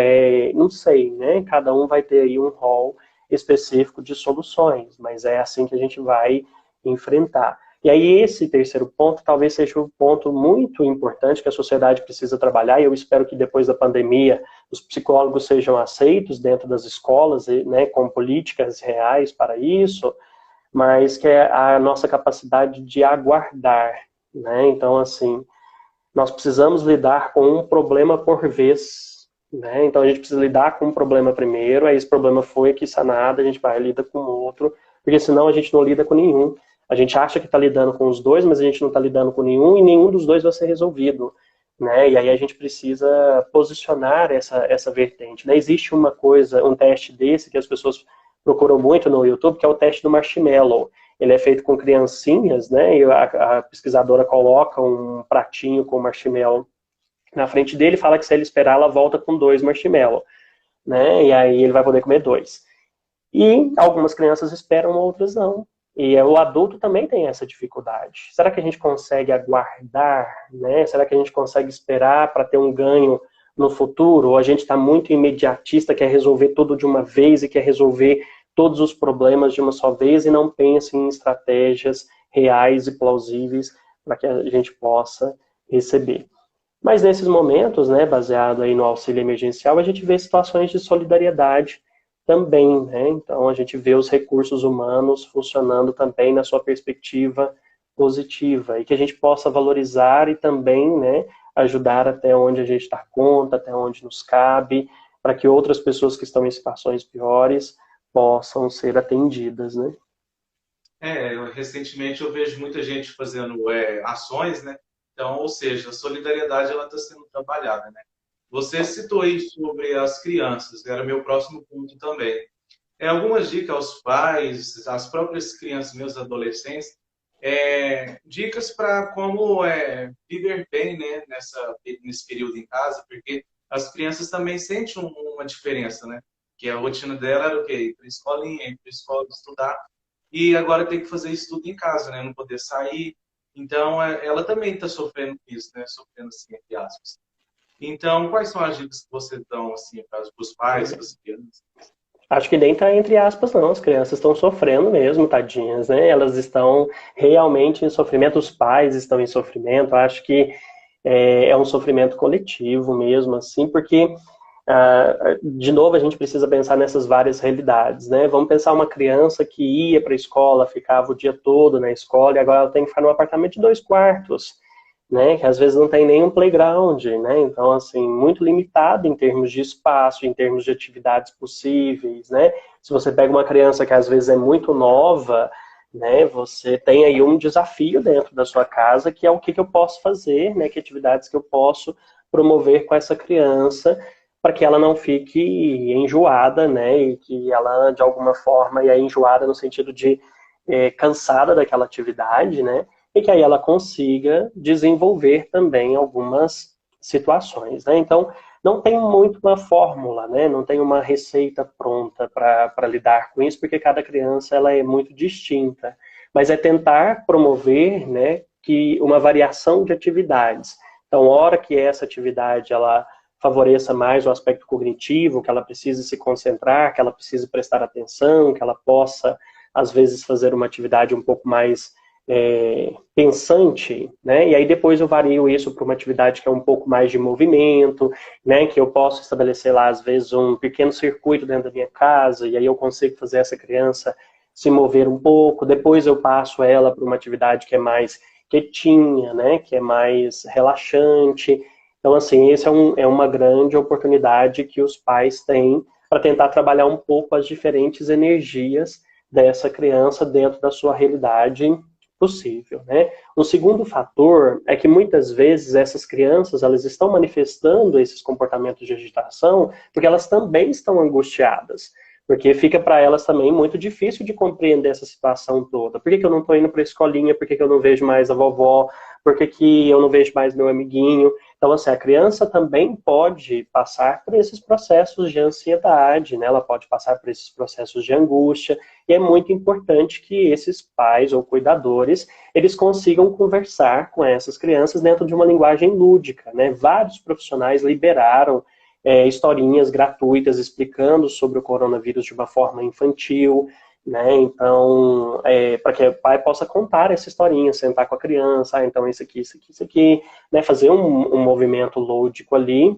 não sei, né? Cada um vai ter aí um rol específico de soluções, mas é assim que a gente vai enfrentar. E aí esse terceiro ponto talvez seja um ponto muito importante que a sociedade precisa trabalhar, e eu espero que depois da pandemia os psicólogos sejam aceitos dentro das escolas, né, com políticas reais para isso, mas que é a nossa capacidade de aguardar, né? Então, assim, nós precisamos lidar com um problema por vez, né? Então a gente precisa lidar com um problema primeiro, aí esse problema foi aqui sanado, a gente vai lidar com outro, porque senão a gente não lida com nenhum. A gente acha que está lidando com os dois, mas a gente não está lidando com nenhum, e nenhum dos dois vai ser resolvido, né? E aí a gente precisa posicionar essa vertente, né? Existe uma coisa, um teste desse que as pessoas procuram muito no YouTube, que é o teste do marshmallow. Ele é feito com criancinhas, né? E a pesquisadora coloca um pratinho com marshmallow na frente dele e fala que se ele esperar, ela volta com 2 marshmallow, né? E aí ele vai poder comer 2. E algumas crianças esperam, outras não. E o adulto também tem essa dificuldade. Será que a gente consegue aguardar, né? Será que a gente consegue esperar para ter um ganho no futuro? Ou a gente está muito imediatista, quer resolver tudo de uma vez e quer resolver todos os problemas de uma só vez e não pensa em estratégias reais e plausíveis para que a gente possa receber. Mas nesses momentos, né, baseado aí no auxílio emergencial, a gente vê situações de solidariedade também, né? Então a gente vê os recursos humanos funcionando também na sua perspectiva positiva e que a gente possa valorizar e também, né, ajudar até onde a gente dá conta, até onde nos cabe, para que outras pessoas que estão em situações piores possam ser atendidas, né? Recentemente eu vejo muita gente fazendo ações, né? Então, ou seja, a solidariedade ela está sendo trabalhada, né? Você citou aí sobre as crianças, que era meu próximo ponto também. Algumas dicas aos pais, às próprias crianças, meus adolescentes, dicas para como viver bem, né, nesse período em casa, porque as crianças também sentem uma diferença, né? Que a rotina dela era o quê? Ir para a escolinha, ir para a escola, estudar, e agora tem que fazer isso tudo em casa, né? Não poder sair. Então, ela também está sofrendo isso, né? Sofrendo assim, entre aspas. Então, quais são as dicas que você dá assim, para os pais, para as crianças? Acho que nem tá entre aspas, não. As crianças estão sofrendo mesmo, tadinhas, né? Elas estão realmente em sofrimento, os pais estão em sofrimento. Acho que é um sofrimento coletivo mesmo, assim, porque, de novo, a gente precisa pensar nessas várias realidades, né? Vamos pensar uma criança que ia para a escola, ficava o dia todo na escola e agora ela tem que ficar num apartamento de 2 quartos, né, que às vezes não tem nenhum playground, né, então, assim, muito limitado em termos de espaço, em termos de atividades possíveis, né, se você pega uma criança que às vezes é muito nova, né, você tem aí um desafio dentro da sua casa, que é o que eu posso fazer, né, que atividades que eu posso promover com essa criança, para que ela não fique enjoada, né, e que ela, de alguma forma, e é enjoada no sentido de cansada daquela atividade, né, e que aí ela consiga desenvolver também algumas situações, né? Então, não tem muito uma fórmula, né? Não tem uma receita pronta para lidar com isso, porque cada criança ela é muito distinta. Mas é tentar promover, né, que uma variação de atividades. Então, hora que essa atividade ela favoreça mais o aspecto cognitivo, que ela precise se concentrar, que ela precise prestar atenção, que ela possa, às vezes, fazer uma atividade um pouco mais pensante, né? E aí depois eu vario isso para uma atividade que é um pouco mais de movimento, né? Que eu posso estabelecer lá, às vezes, um pequeno circuito dentro da minha casa, e aí eu consigo fazer essa criança se mover um pouco. Depois eu passo ela para uma atividade que é mais quietinha, né? Que é mais relaxante. Então, assim, esse é uma grande oportunidade que os pais têm para tentar trabalhar um pouco as diferentes energias dessa criança dentro da sua realidade possível, né? Um segundo fator é que muitas vezes essas crianças elas estão manifestando esses comportamentos de agitação porque elas também estão angustiadas, porque fica para elas também muito difícil de compreender essa situação toda. Por que que eu não estou indo para a escolinha? Por que que eu não vejo mais a vovó? Por que que eu não vejo mais meu amiguinho? Então, assim, a criança também pode passar por esses processos de ansiedade, né? Ela pode passar por esses processos de angústia, e é muito importante que esses pais ou cuidadores, eles consigam conversar com essas crianças dentro de uma linguagem lúdica, né? Vários profissionais liberaram historinhas gratuitas explicando sobre o coronavírus de uma forma infantil, né? Então, para que o pai possa contar essa historinha, sentar com a criança, então isso aqui, isso aqui, isso aqui, né? Fazer um movimento lúdico ali,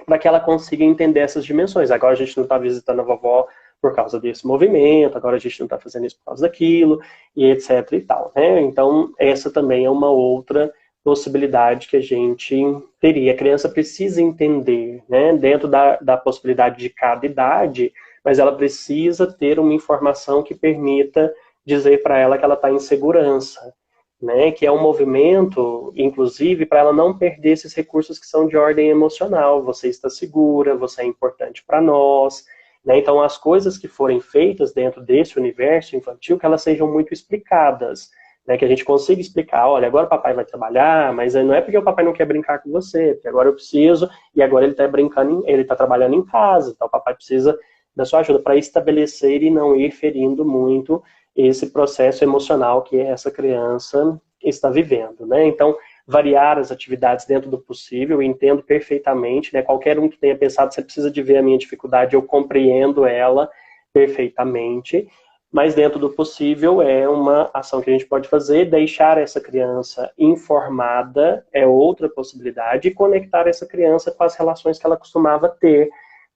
para que ela consiga entender essas dimensões. Agora a gente não está visitando a vovó por causa desse movimento, agora a gente não está fazendo isso por causa daquilo, e etc e tal, né? Então, essa também é uma outra possibilidade que a gente teria. A criança precisa entender, né? Dentro da possibilidade de cada idade, mas ela precisa ter uma informação que permita dizer para ela que ela está em segurança, né? Que é um movimento, inclusive, para ela não perder esses recursos que são de ordem emocional. Você está segura, você é importante para nós, né? Então, as coisas que forem feitas dentro desse universo infantil, que elas sejam muito explicadas, né? Que a gente consiga explicar, olha, agora o papai vai trabalhar, mas não é porque o papai não quer brincar com você, porque agora eu preciso, e agora ele está brincando, ele está trabalhando em casa, então o papai precisa da sua ajuda para estabelecer e não ir ferindo muito esse processo emocional que essa criança está vivendo, né? Então, variar as atividades dentro do possível, eu entendo perfeitamente, né? Qualquer um que tenha pensado, você precisa de ver a minha dificuldade, eu compreendo ela perfeitamente, mas dentro do possível é uma ação que a gente pode fazer, deixar essa criança informada é outra possibilidade, e conectar essa criança com as relações que ela costumava ter,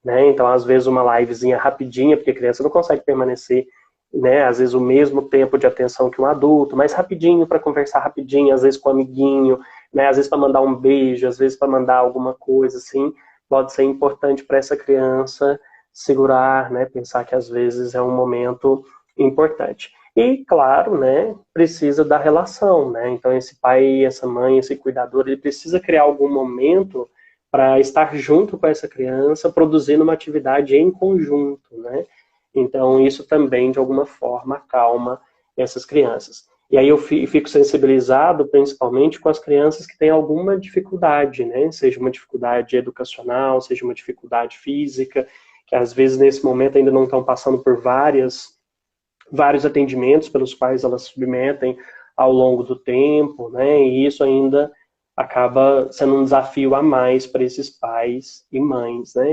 né? Então, às vezes, uma livezinha rapidinha, porque a criança não consegue permanecer, né, às vezes o mesmo tempo de atenção que um adulto, mas rapidinho para conversar rapidinho, às vezes com um amiguinho, né, às vezes para mandar um beijo, às vezes para mandar alguma coisa assim, pode ser importante para essa criança segurar, né, pensar que às vezes é um momento importante. E, claro, né, precisa da relação, né, então esse pai, essa mãe, esse cuidador, ele precisa criar algum momento para estar junto com essa criança, produzindo uma atividade em conjunto, né. Então, isso também, de alguma forma, acalma essas crianças. E aí eu fico sensibilizado, principalmente, com as crianças que têm alguma dificuldade, né? Seja uma dificuldade educacional, seja uma dificuldade física, que às vezes, nesse momento, ainda não estão passando por vários atendimentos pelos quais elas submetem ao longo do tempo, né? E isso ainda acaba sendo um desafio a mais para esses pais e mães, né?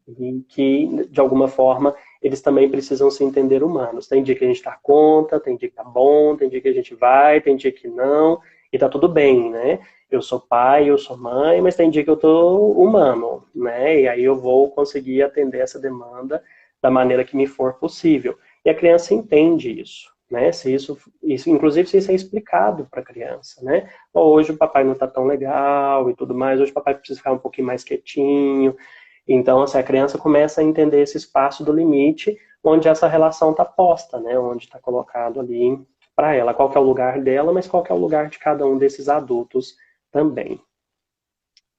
E que, de alguma forma, eles também precisam se entender humanos. Tem dia que a gente dá conta, tem dia que tá bom, tem dia que a gente vai, tem dia que não, e tá tudo bem, né? Eu sou pai, eu sou mãe, mas tem dia que eu tô humano, né? E aí eu vou conseguir atender essa demanda da maneira que me for possível. E a criança entende isso, né? Se isso inclusive se isso é explicado para a criança, né? Hoje o papai não tá tão legal e tudo mais, hoje o papai precisa ficar um pouquinho mais quietinho. Então, assim, a criança começa a entender esse espaço do limite, onde essa relação está posta, né? Onde está colocado ali para ela. Qual que é o lugar dela, mas qual que é o lugar de cada um desses adultos também.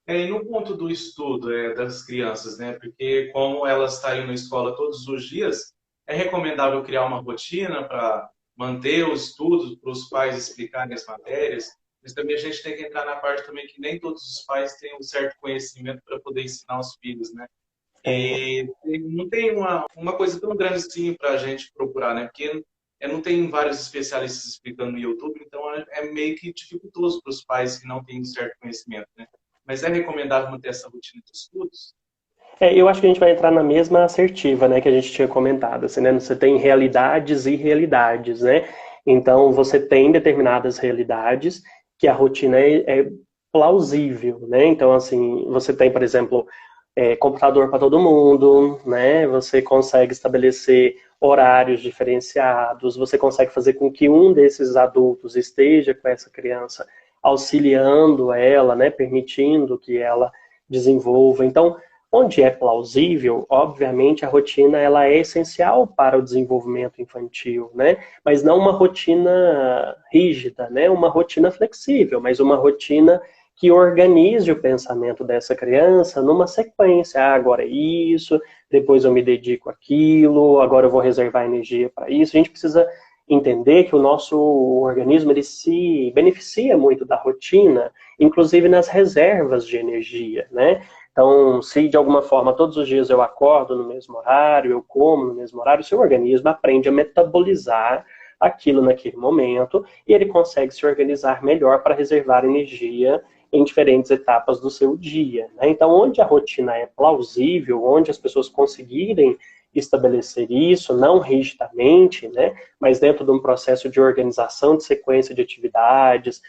E no ponto do estudo das crianças, né? Porque como elas estão indo na escola todos os dias, é recomendável criar uma rotina para manter os estudos, para os pais explicarem as matérias, mas também a gente tem que entrar na parte também que nem todos os pais têm um certo conhecimento para poder ensinar os filhos, né? É, E não tem uma coisa tão grande assim para a gente procurar, né? Porque não tem vários especialistas explicando no YouTube, então é meio que dificultoso para os pais que não têm um certo conhecimento, né? Mas é recomendável manter essa rotina de estudos? eu acho que a gente vai entrar na mesma assertiva, né, que a gente tinha comentado, assim, né? Você tem realidades e realidades, né? Então, você tem determinadas realidades que a rotina é plausível, né? Então, assim, você tem, por exemplo, computador para todo mundo, né? Você consegue estabelecer horários diferenciados, você consegue fazer com que um desses adultos esteja com essa criança, auxiliando ela, né? Permitindo que ela desenvolva. Então, onde é plausível, obviamente a rotina ela é essencial para o desenvolvimento infantil, né? Mas não uma rotina rígida, né? Uma rotina flexível, mas uma rotina que organize o pensamento dessa criança numa sequência. Ah, agora é isso, depois eu me dedico àquilo, agora eu vou reservar energia para isso. A gente precisa entender que o nosso organismo ele se beneficia muito da rotina, inclusive nas reservas de energia, né? Então, se de alguma forma todos os dias eu acordo no mesmo horário, eu como no mesmo horário, o seu organismo aprende a metabolizar aquilo naquele momento e ele consegue se organizar melhor para reservar energia em diferentes etapas do seu dia, né? Então, onde a rotina é plausível, onde as pessoas conseguirem estabelecer isso, não rigidamente, né? Mas dentro de um processo de organização de sequência de atividades,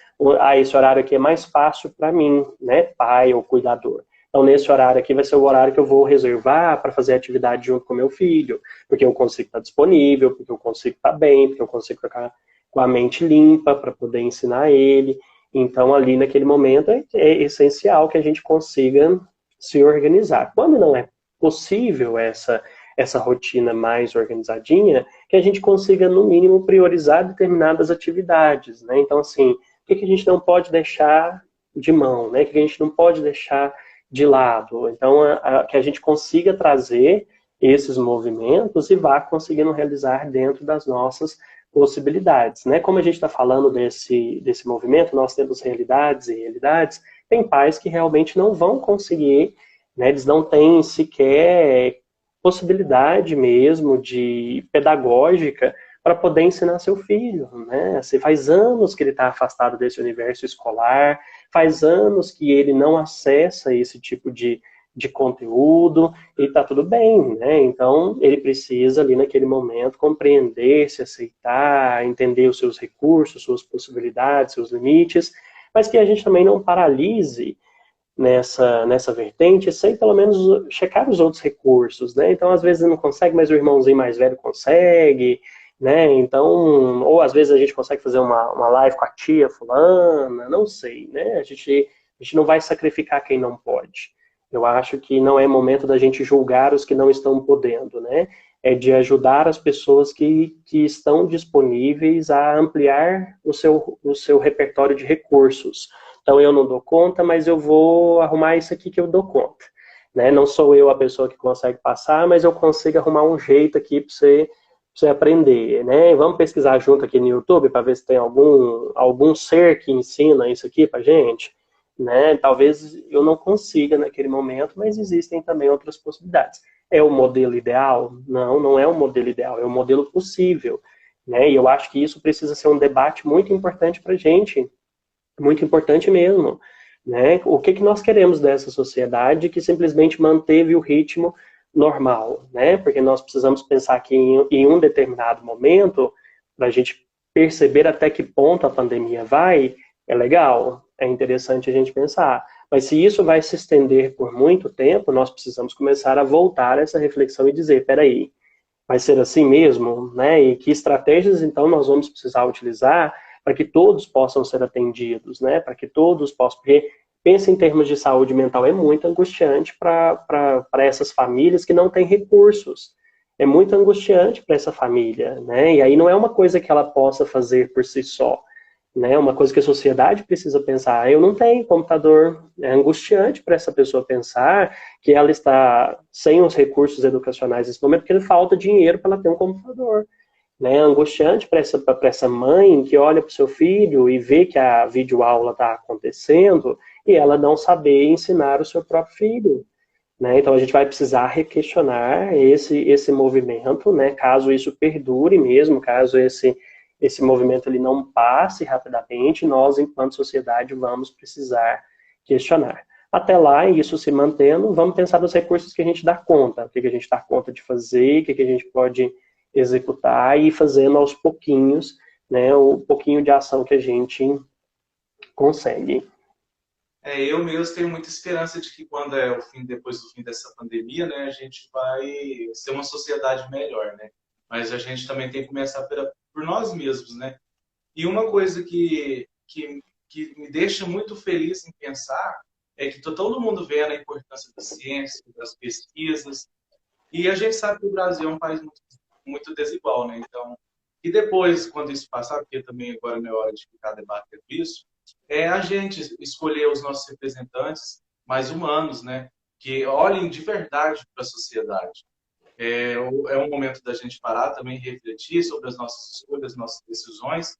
esse horário aqui é mais fácil para mim, né? Pai ou cuidador. Então, nesse horário aqui vai ser o horário que eu vou reservar para fazer atividade junto com meu filho, porque eu consigo estar disponível, porque eu consigo estar bem, porque eu consigo ficar com a mente limpa para poder ensinar ele. Então, ali naquele momento, é essencial que a gente consiga se organizar. Quando não é possível essa rotina mais organizadinha, que a gente consiga, no mínimo, priorizar determinadas atividades, né? Então, assim, o que a gente não pode deixar de mão, né? O que a gente não pode deixar de lado. Então, que a gente consiga trazer esses movimentos e vá conseguindo realizar dentro das nossas possibilidades, né? Como a gente está falando desse movimento, nós temos realidades e realidades, tem pais que realmente não vão conseguir, né? Eles não têm sequer possibilidade mesmo de pedagógica para poder ensinar seu filho, né? Assim, faz anos que ele está afastado desse universo escolar, faz anos que ele não acessa esse tipo de conteúdo, e está tudo bem, né? Então, ele precisa ali naquele momento compreender, se aceitar, entender os seus recursos, suas possibilidades, seus limites, mas que a gente também não paralise nessa vertente, sem pelo menos checar os outros recursos, né? Então, às vezes não consegue, mas o irmãozinho mais velho consegue, né? Então, ou às vezes a gente consegue fazer uma live com a tia fulana, não sei, né? A gente não vai sacrificar quem não pode. Eu acho que não é momento da gente julgar os que não estão podendo, né? É de ajudar as pessoas que estão disponíveis a ampliar o seu repertório de recursos. Então, eu não dou conta, mas eu vou arrumar isso aqui que eu dou conta. Né? Não sou eu a pessoa que consegue passar, mas eu consigo arrumar um jeito aqui para você aprender. Né? Vamos pesquisar junto aqui no YouTube para ver se tem algum ser que ensina isso aqui para gente. Né? Talvez eu não consiga naquele momento, mas existem também outras possibilidades. É o modelo ideal? Não, não é o modelo ideal, é o modelo possível. Né? E eu acho que isso precisa ser um debate muito importante para a gente, muito importante mesmo. Né? O que nós queremos dessa sociedade que simplesmente manteve o ritmo normal? Né? Porque nós precisamos pensar que em um determinado momento, para a gente perceber até que ponto a pandemia vai, é legal, é interessante a gente pensar. Mas se isso vai se estender por muito tempo, nós precisamos começar a voltar a essa reflexão e dizer, peraí, vai ser assim mesmo? Né? E que estratégias, então, nós vamos precisar utilizar para que todos possam ser atendidos, né? Para que todos possam... Porque, pensa em termos de saúde mental, é muito angustiante para essas famílias que não têm recursos. É muito angustiante para essa família, né? E aí não é uma coisa que ela possa fazer por si só. Né, uma coisa que a sociedade precisa pensar. Eu não tenho computador. É angustiante para essa pessoa pensar que ela está sem os recursos educacionais nesse momento, porque falta dinheiro para ela ter um computador. Né, é angustiante para essa mãe que olha para o seu filho e vê que a videoaula está acontecendo e ela não saber ensinar o seu próprio filho. Né? Então a gente vai precisar requestionar esse movimento, né, caso isso perdure mesmo, caso esse movimento ele não passe rapidamente, nós, enquanto sociedade, vamos precisar questionar. Até lá, isso se mantendo, vamos pensar nos recursos que a gente dá conta, o que a gente dá conta de fazer, o que a gente pode executar e ir fazendo aos pouquinhos, né, o pouquinho de ação que a gente consegue. Eu mesmo tenho muita esperança de que quando é o fim, depois do fim dessa pandemia, né, a gente vai ser uma sociedade melhor, né? Mas a gente também tem que começar por nós mesmos, né? E uma coisa que me deixa muito feliz em pensar é que está todo mundo vendo a importância da ciência, das pesquisas, e a gente sabe que o Brasil é um país muito, muito desigual, né? Então, e depois, quando isso passar, porque também agora não é hora de ficar debatendo isso, é a gente escolher os nossos representantes mais humanos, né? Que olhem de verdade para a sociedade. É um momento da gente parar também e refletir sobre as nossas escolhas, nossas decisões,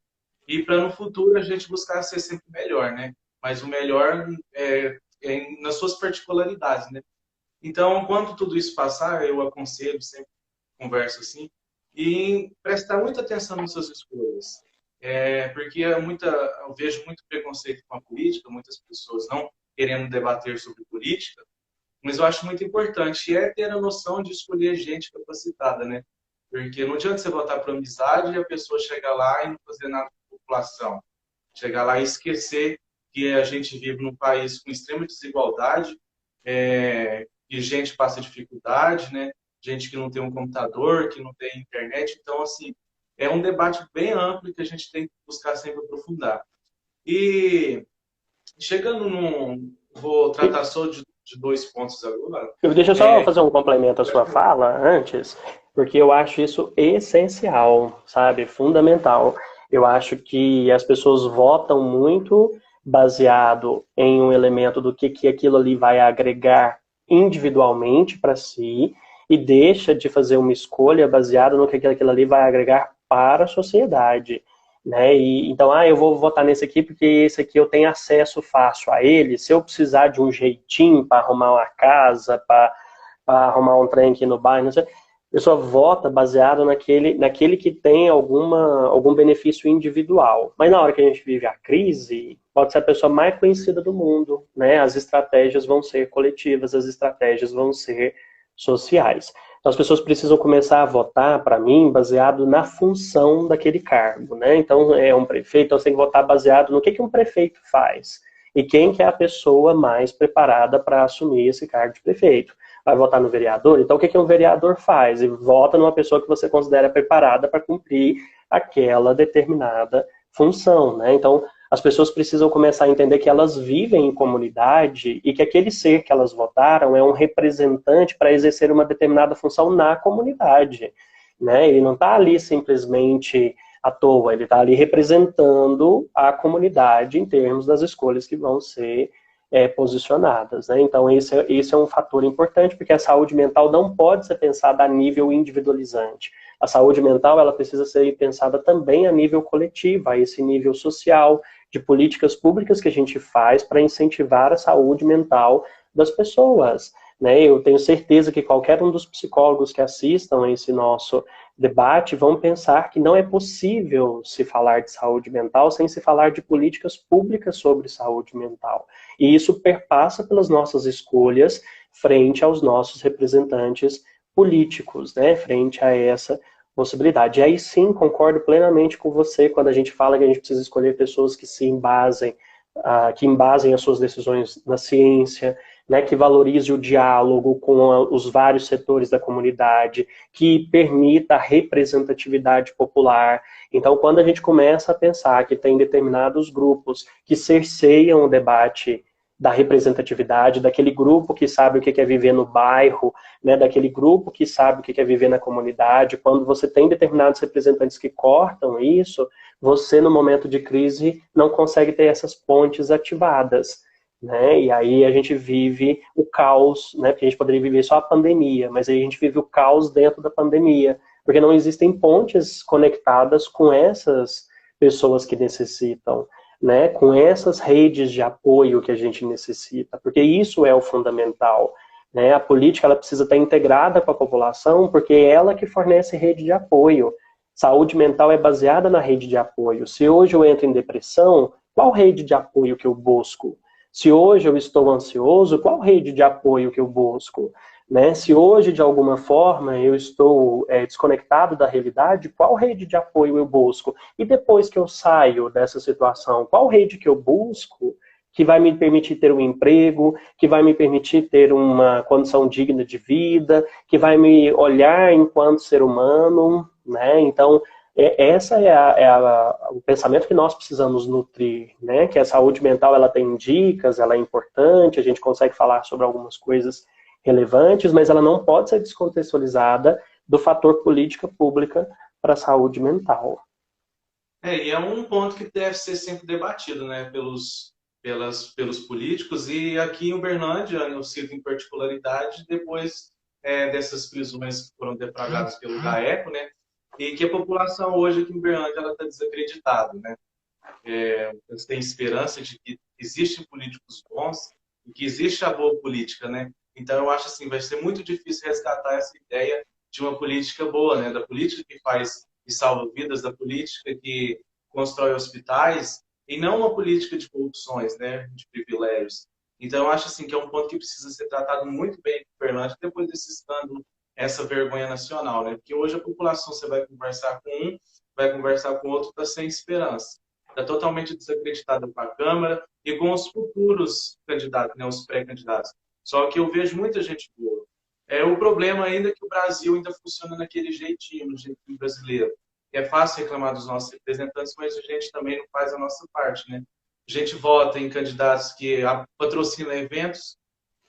e para no futuro a gente buscar ser sempre melhor, né? Mas o melhor nas suas particularidades, né? Então, quando tudo isso passar, eu aconselho, sempre converso assim, e prestar muita atenção nas suas escolhas. Porque eu vejo muito preconceito com a política, muitas pessoas não querendo debater sobre política, mas eu acho muito importante ter a noção de escolher gente capacitada, né? Porque não adianta você votar por amizade e a pessoa chegar lá e não fazer nada com a população. Chegar lá e esquecer que a gente vive num país com extrema desigualdade, que gente passa dificuldade, né? Gente que não tem um computador, que não tem internet. Então, assim, é um debate bem amplo que a gente tem que buscar sempre aprofundar. E chegando num... Vou tratar só de dois pontos agora. Deixa eu só fazer um complemento à sua fala antes, porque eu acho isso essencial, sabe? Fundamental. Eu acho que as pessoas votam muito baseado em um elemento do que aquilo ali vai agregar individualmente para si e deixa de fazer uma escolha baseada no que aquilo ali vai agregar para a sociedade. Né? Então, eu vou votar nesse aqui porque esse aqui eu tenho acesso fácil a ele. Se eu precisar de um jeitinho para arrumar uma casa, para arrumar um trem aqui no bairro, não sei, A pessoa vota baseado naquele que tem algum benefício individual. Mas na hora que a gente vive a crise, pode ser a pessoa mais conhecida do mundo, né? As estratégias vão ser coletivas, as estratégias vão ser sociais. Então as pessoas precisam começar a votar, para mim, baseado na função daquele cargo, né? Então é um prefeito, então você tem que votar baseado no que um prefeito faz e quem que é a pessoa mais preparada para assumir esse cargo de prefeito. Vai votar no vereador? Então, o que um vereador faz? E vota numa pessoa que você considera preparada para cumprir aquela determinada função, né? Então, as pessoas precisam começar a entender que elas vivem em comunidade e que aquele ser que elas votaram é um representante para exercer uma determinada função na comunidade, né? Ele não está ali simplesmente à toa, ele está ali representando a comunidade em termos das escolhas que vão ser posicionadas, né? Então, esse é um fator importante, porque a saúde mental não pode ser pensada a nível individualizante. A saúde mental, ela precisa ser pensada também a nível coletivo, a esse nível social, de políticas públicas que a gente faz para incentivar a saúde mental das pessoas, né? Eu tenho certeza que qualquer um dos psicólogos que assistam a esse nosso debate vão pensar que não é possível se falar de saúde mental sem se falar de políticas públicas sobre saúde mental. E isso perpassa pelas nossas escolhas frente aos nossos representantes políticos, né? Frente a essa possibilidade. E aí sim, concordo plenamente com você quando a gente fala que a gente precisa escolher pessoas que se embasem, que embasem as suas decisões na ciência, né, que valorize o diálogo com os vários setores da comunidade, que permita a representatividade popular. Então, quando a gente começa a pensar que tem determinados grupos que cerceiam o debate da representatividade, daquele grupo que sabe o que é viver no bairro, né, daquele grupo que sabe o que é viver na comunidade, quando você tem determinados representantes que cortam isso, você, no momento de crise, não consegue ter essas pontes ativadas. Né? E aí a gente vive o caos, né? Porque a gente poderia viver só a pandemia, mas aí a gente vive o caos dentro da pandemia, porque não existem pontes conectadas com essas pessoas que necessitam, né? Com essas redes de apoio que a gente necessita, porque isso é o fundamental, né? A política ela precisa estar integrada com a população, porque é ela que fornece rede de apoio. Saúde mental é baseada na rede de apoio. Se hoje eu entro em depressão, qual rede de apoio que eu busco? Se hoje eu estou ansioso, qual rede de apoio que eu busco? Né? Se hoje, de alguma forma, eu estou desconectado da realidade, qual rede de apoio eu busco? E depois que eu saio dessa situação, qual rede que eu busco que vai me permitir ter um emprego, que vai me permitir ter uma condição digna de vida, que vai me olhar enquanto ser humano, né? Então, essa o pensamento que nós precisamos nutrir, né? Que a saúde mental ela tem dicas, ela é importante, a gente consegue falar sobre algumas coisas relevantes, mas ela não pode ser descontextualizada do fator política pública para a saúde mental. E é um ponto que deve ser sempre debatido, né, pelos políticos, e aqui em Uberlândia, eu cito em particularidade, depois dessas prisões que foram deflagradas pelo GAECO, né, e que a população hoje aqui em Uberlândia ela está desacreditada, né, eles têm esperança de que existem políticos bons e que existe a boa política, né, então eu acho assim, vai ser muito difícil resgatar essa ideia de uma política boa, né, da política que faz e salva vidas, da política que constrói hospitais, e não uma política de corrupções, né, de privilégios. Então, eu acho assim que é um ponto que precisa ser tratado muito bem em Fernandes depois desse escândalo, essa vergonha nacional, né? Porque hoje a população, você vai conversar com um, vai conversar com outro, está sem esperança. Está totalmente desacreditada com a Câmara e com os futuros candidatos, né, os pré-candidatos. Só que eu vejo muita gente boa. O problema ainda é que o Brasil ainda funciona naquele jeitinho, no jeitinho brasileiro. É fácil reclamar dos nossos representantes, mas a gente também não faz a nossa parte, né? A gente vota em candidatos que patrocinam eventos.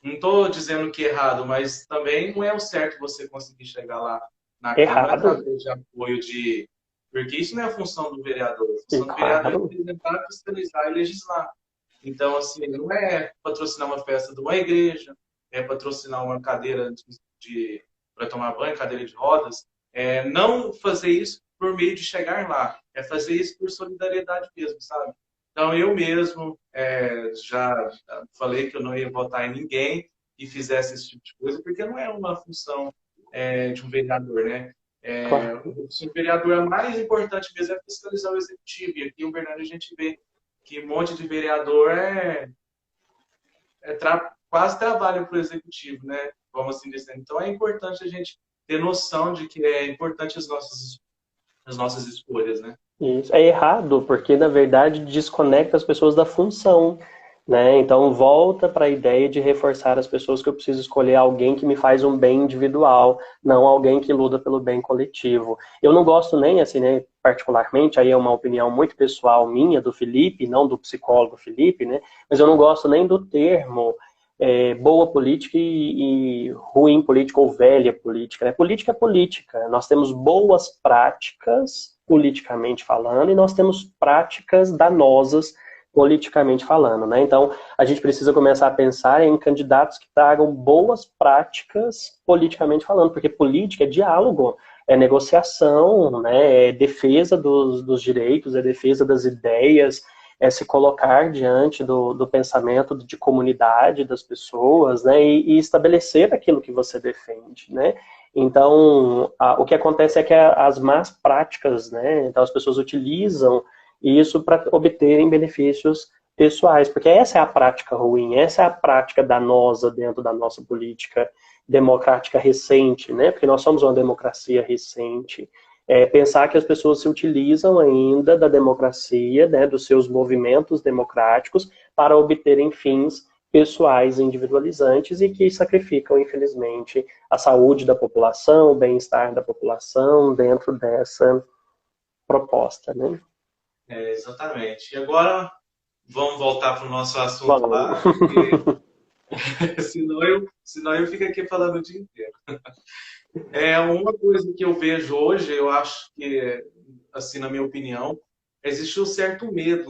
Não estou dizendo que é errado, mas também não é o certo você conseguir chegar lá na Câmara Errado, através de apoio de... Porque isso não é a função do vereador. A função do vereador é claro, representar, fiscalizar e legislar. Então, assim, não é patrocinar uma festa de uma igreja, é patrocinar uma cadeira para tomar banho, cadeira de rodas. Não fazer isso por meio de chegar lá, é fazer isso por solidariedade mesmo, sabe? Então, eu mesmo já falei que eu não ia votar em ninguém que fizesse esse tipo de coisa, porque não é uma função de um vereador, né? Claro. O vereador é mais importante mesmo é fiscalizar o executivo. E aqui em Uberlândia a gente vê que um monte de vereador quase trabalha para o executivo, né? Vamos assim dizer. Então é importante a gente ter noção de que é importante as nossas escolhas, né? Isso. É errado, porque na verdade desconecta as pessoas da função, né? Então volta para a ideia de reforçar as pessoas que eu preciso escolher alguém que me faz um bem individual, não alguém que luta pelo bem coletivo. Eu não gosto nem assim, né? Particularmente, aí é uma opinião muito pessoal minha, do Felipe, não do psicólogo Felipe, né? Mas eu não gosto nem do termo boa política e ruim política ou velha política, né? Política é política. Nós temos boas práticas politicamente falando e nós temos práticas danosas politicamente falando, né? Então, a gente precisa começar a pensar em candidatos que tragam boas práticas politicamente falando, porque política é diálogo, é negociação, né? É defesa dos direitos, é defesa das ideias, é se colocar diante do pensamento de comunidade das pessoas, né, e estabelecer aquilo que você defende, né. Então, o que acontece é que as más práticas, né, então as pessoas utilizam isso para obterem benefícios pessoais, porque essa é a prática ruim, essa é a prática danosa dentro da nossa política democrática recente, né, porque nós somos uma democracia recente, pensar que as pessoas se utilizam ainda da democracia, né, dos seus movimentos democráticos, para obterem fins pessoais individualizantes e que sacrificam, infelizmente, a saúde da população, o bem-estar da população dentro dessa proposta, né? Exatamente. E agora vamos voltar para o nosso assunto Bom, lá, porque senão eu fico aqui falando o dia inteiro. Uma coisa que eu vejo hoje, eu acho que, assim, na minha opinião, existe um certo medo,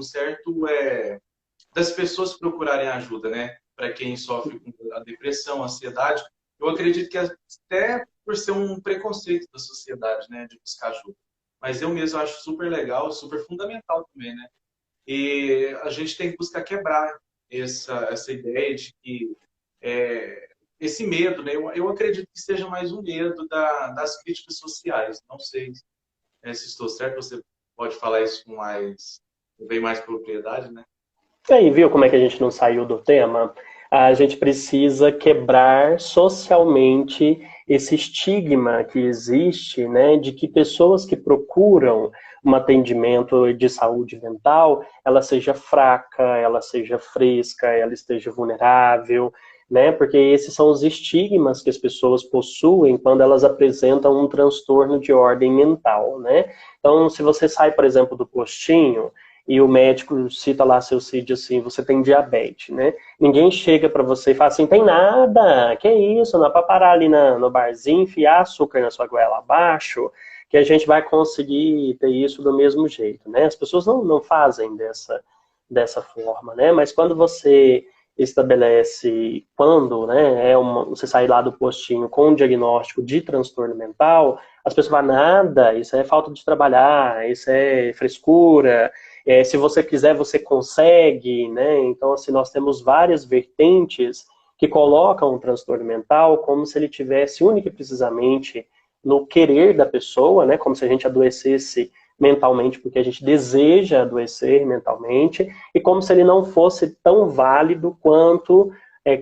das pessoas procurarem ajuda, né? Para quem sofre com a depressão, a ansiedade, eu acredito que até por ser um preconceito da sociedade, né, de buscar ajuda. Mas eu mesmo acho super legal, super fundamental também, né? E a gente tem que buscar quebrar essa ideia de que esse medo, né? Eu acredito que seja mais um medo das críticas sociais. Não sei se estou certo, você pode falar isso com bem mais propriedade, né? e aí, viu como é que a gente não saiu do tema? A gente precisa quebrar socialmente esse estigma que existe, né, de que pessoas que procuram um atendimento de saúde mental, ela seja fraca, ela seja fresca, ela esteja vulnerável, né, porque esses são os estigmas que as pessoas possuem quando elas apresentam um transtorno de ordem mental, né? Então, se você sai, por exemplo, do postinho, e o médico cita lá seu CID assim, você tem diabetes, né? Ninguém chega para você e fala assim, tem nada, que isso, não é para parar ali no barzinho, enfiar açúcar na sua goela abaixo, que a gente vai conseguir ter isso do mesmo jeito, né? As pessoas não fazem dessa forma, né? Mas quando você estabelece, né, você sai lá do postinho com um diagnóstico de transtorno mental, as pessoas falam, nada, isso é falta de trabalhar, isso é frescura, se você quiser, você consegue, né? Então, assim, nós temos várias vertentes que colocam o transtorno mental como se ele tivesse única e precisamente no querer da pessoa, né? Como se a gente adoecesse mentalmente porque a gente deseja adoecer mentalmente e como se ele não fosse tão válido quanto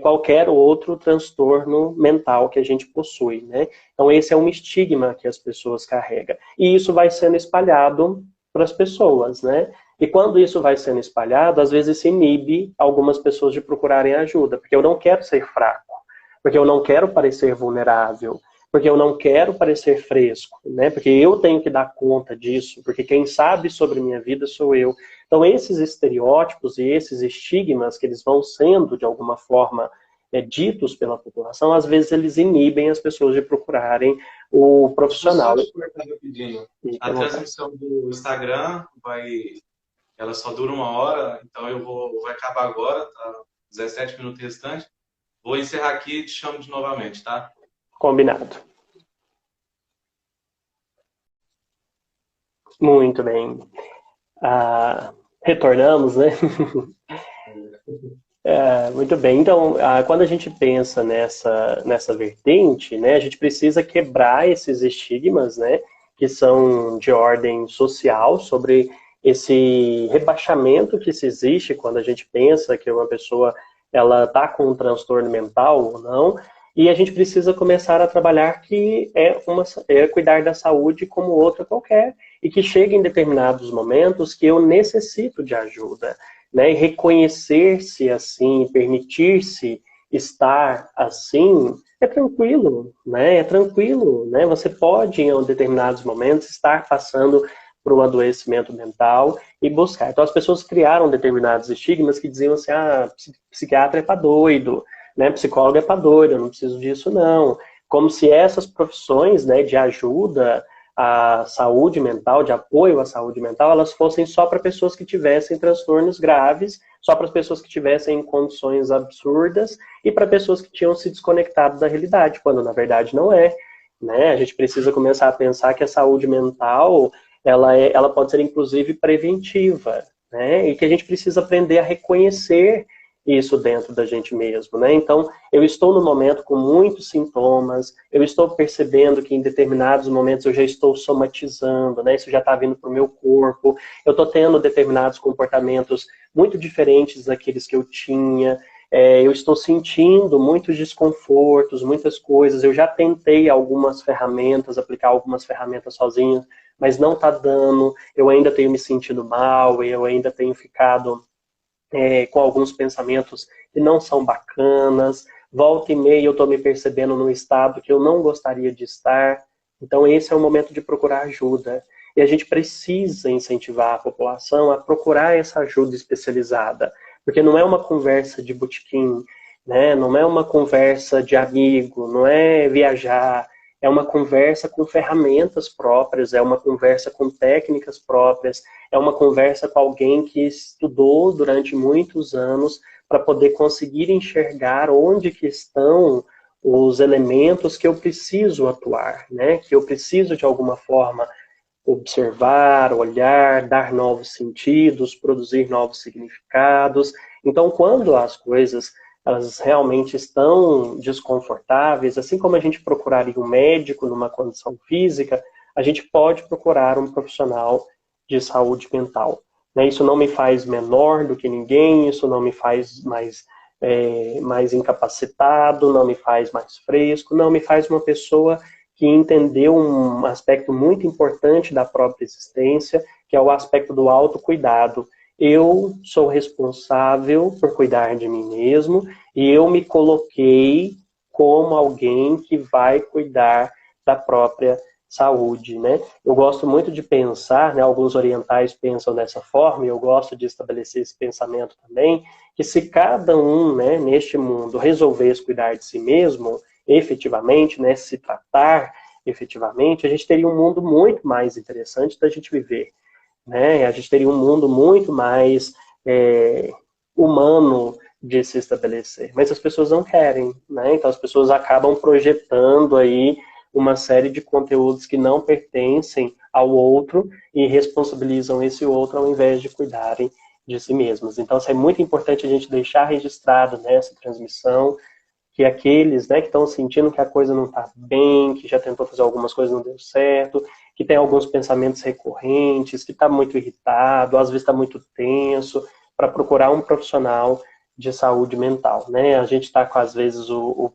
qualquer outro transtorno mental que a gente possui, né? Então esse é um estigma que as pessoas carregam e isso vai sendo espalhado para as pessoas, né? E quando isso vai sendo espalhado, às vezes se inibe algumas pessoas de procurarem ajuda, porque eu não quero ser fraco, porque eu não quero parecer vulnerável, porque eu não quero parecer fresco, né? Porque eu tenho que dar conta disso, porque quem sabe sobre minha vida sou eu. Então esses estereótipos e esses estigmas que eles vão sendo de alguma forma ditos pela população, às vezes eles inibem as pessoas de procurarem o Deixa eu só profissional. te cortar rapidinho. A transmissão do Instagram ela só dura 1 hora, então vai acabar agora, tá? 17 minutos restantes. Vou encerrar aqui e te chamo de novamente, tá? Combinado. Muito bem. Retornamos, né? Muito bem. Então, quando a gente pensa nessa vertente, né, a gente precisa quebrar esses estigmas, né, que são de ordem social, sobre esse rebaixamento que se existe quando a gente pensa que uma pessoa ela está com um transtorno mental ou não, e a gente precisa começar a trabalhar que é cuidar da saúde como outra qualquer, e que chega em determinados momentos que eu necessito de ajuda, né? E reconhecer-se assim, permitir-se estar assim, é tranquilo, né? É tranquilo, né? Você pode, em determinados momentos, estar passando por um adoecimento mental e buscar. Então, as pessoas criaram determinados estigmas que diziam assim, psiquiatra é para doido, né? Psicólogo é para doido, eu não preciso disso, não. Como se essas profissões, né, de ajuda à saúde mental, de apoio à saúde mental, elas fossem só para pessoas que tivessem transtornos graves, só para as pessoas que tivessem condições absurdas e para pessoas que tinham se desconectado da realidade, quando na verdade não é. Né? A gente precisa começar a pensar que a saúde mental ela pode ser inclusive preventiva, né? E que a gente precisa aprender a reconhecer isso dentro da gente mesmo, né? Então, eu estou no momento com muitos sintomas, eu estou percebendo que em determinados momentos eu já estou somatizando, né? Isso já está vindo para o meu corpo, eu estou tendo determinados comportamentos muito diferentes daqueles que eu tinha, eu estou sentindo muitos desconfortos, muitas coisas, eu já tentei algumas ferramentas, aplicar algumas ferramentas sozinho, mas não está dando, eu ainda tenho me sentido mal, eu ainda tenho ficado com alguns pensamentos que não são bacanas, volta e meia eu estou me percebendo num estado que eu não gostaria de estar, então esse é o momento de procurar ajuda. E a gente precisa incentivar a população a procurar essa ajuda especializada, porque não é uma conversa de botequim, né? Não é uma conversa de amigo, não é viajar, é uma conversa com ferramentas próprias, é uma conversa com técnicas próprias, é uma conversa com alguém que estudou durante muitos anos para poder conseguir enxergar onde que estão os elementos que eu preciso atuar, né? Que eu preciso de alguma forma observar, olhar, dar novos sentidos, produzir novos significados. Então, quando as coisas elas realmente estão desconfortáveis, assim como a gente procuraria um médico numa condição física, a gente pode procurar um profissional de saúde mental. Né? Isso não me faz menor do que ninguém, isso não me faz mais incapacitado, não me faz mais fresco, não me faz uma pessoa que entendeu um aspecto muito importante da própria existência, que é o aspecto do autocuidado. Eu sou responsável por cuidar de mim mesmo e eu me coloquei como alguém que vai cuidar da própria saúde, né? Eu gosto muito de pensar, né, alguns orientais pensam dessa forma, e eu gosto de estabelecer esse pensamento também, que se cada um, né, neste mundo resolvesse cuidar de si mesmo, efetivamente, né, se tratar efetivamente, a gente teria um mundo muito mais interessante da gente viver, né? A gente teria um mundo muito mais humano de se estabelecer. Mas as pessoas não querem, né? Então as pessoas acabam projetando aí uma série de conteúdos que não pertencem ao outro e responsabilizam esse outro ao invés de cuidarem de si mesmos. Então isso é muito importante a gente deixar registrado nessa transmissão que aqueles, né, que estão sentindo que a coisa não está bem, que já tentou fazer algumas coisas e não deu certo, que tem alguns pensamentos recorrentes, que está muito irritado, às vezes está muito tenso, para procurar um profissional de saúde mental, né? A gente está com, às vezes, o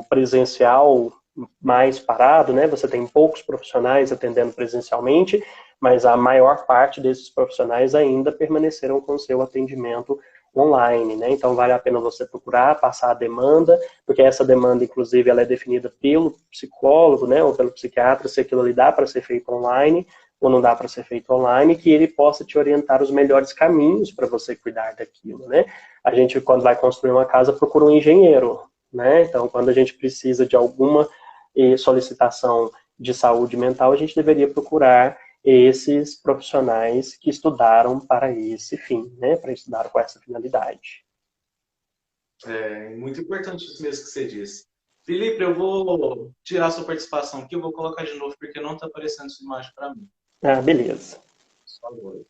presencial mais parado, né? Você tem poucos profissionais atendendo presencialmente, mas a maior parte desses profissionais ainda permaneceram com o seu atendimento online, né? Então vale a pena você procurar, passar a demanda, porque essa demanda, inclusive, ela é definida pelo psicólogo, né, ou pelo psiquiatra, se aquilo ali dá para ser feito online ou não dá para ser feito online, que ele possa te orientar os melhores caminhos para você cuidar daquilo, né? A gente, quando vai construir uma casa, procura um engenheiro, né? Então, quando a gente precisa de alguma solicitação de saúde mental, a gente deveria procurar esses profissionais que estudaram para esse fim, né? Para estudar com essa finalidade. É muito importante isso mesmo que você disse. Felipe, eu vou tirar sua participação aqui, eu vou colocar de novo porque não está aparecendo sua imagem para mim. Ah, beleza. Por favor.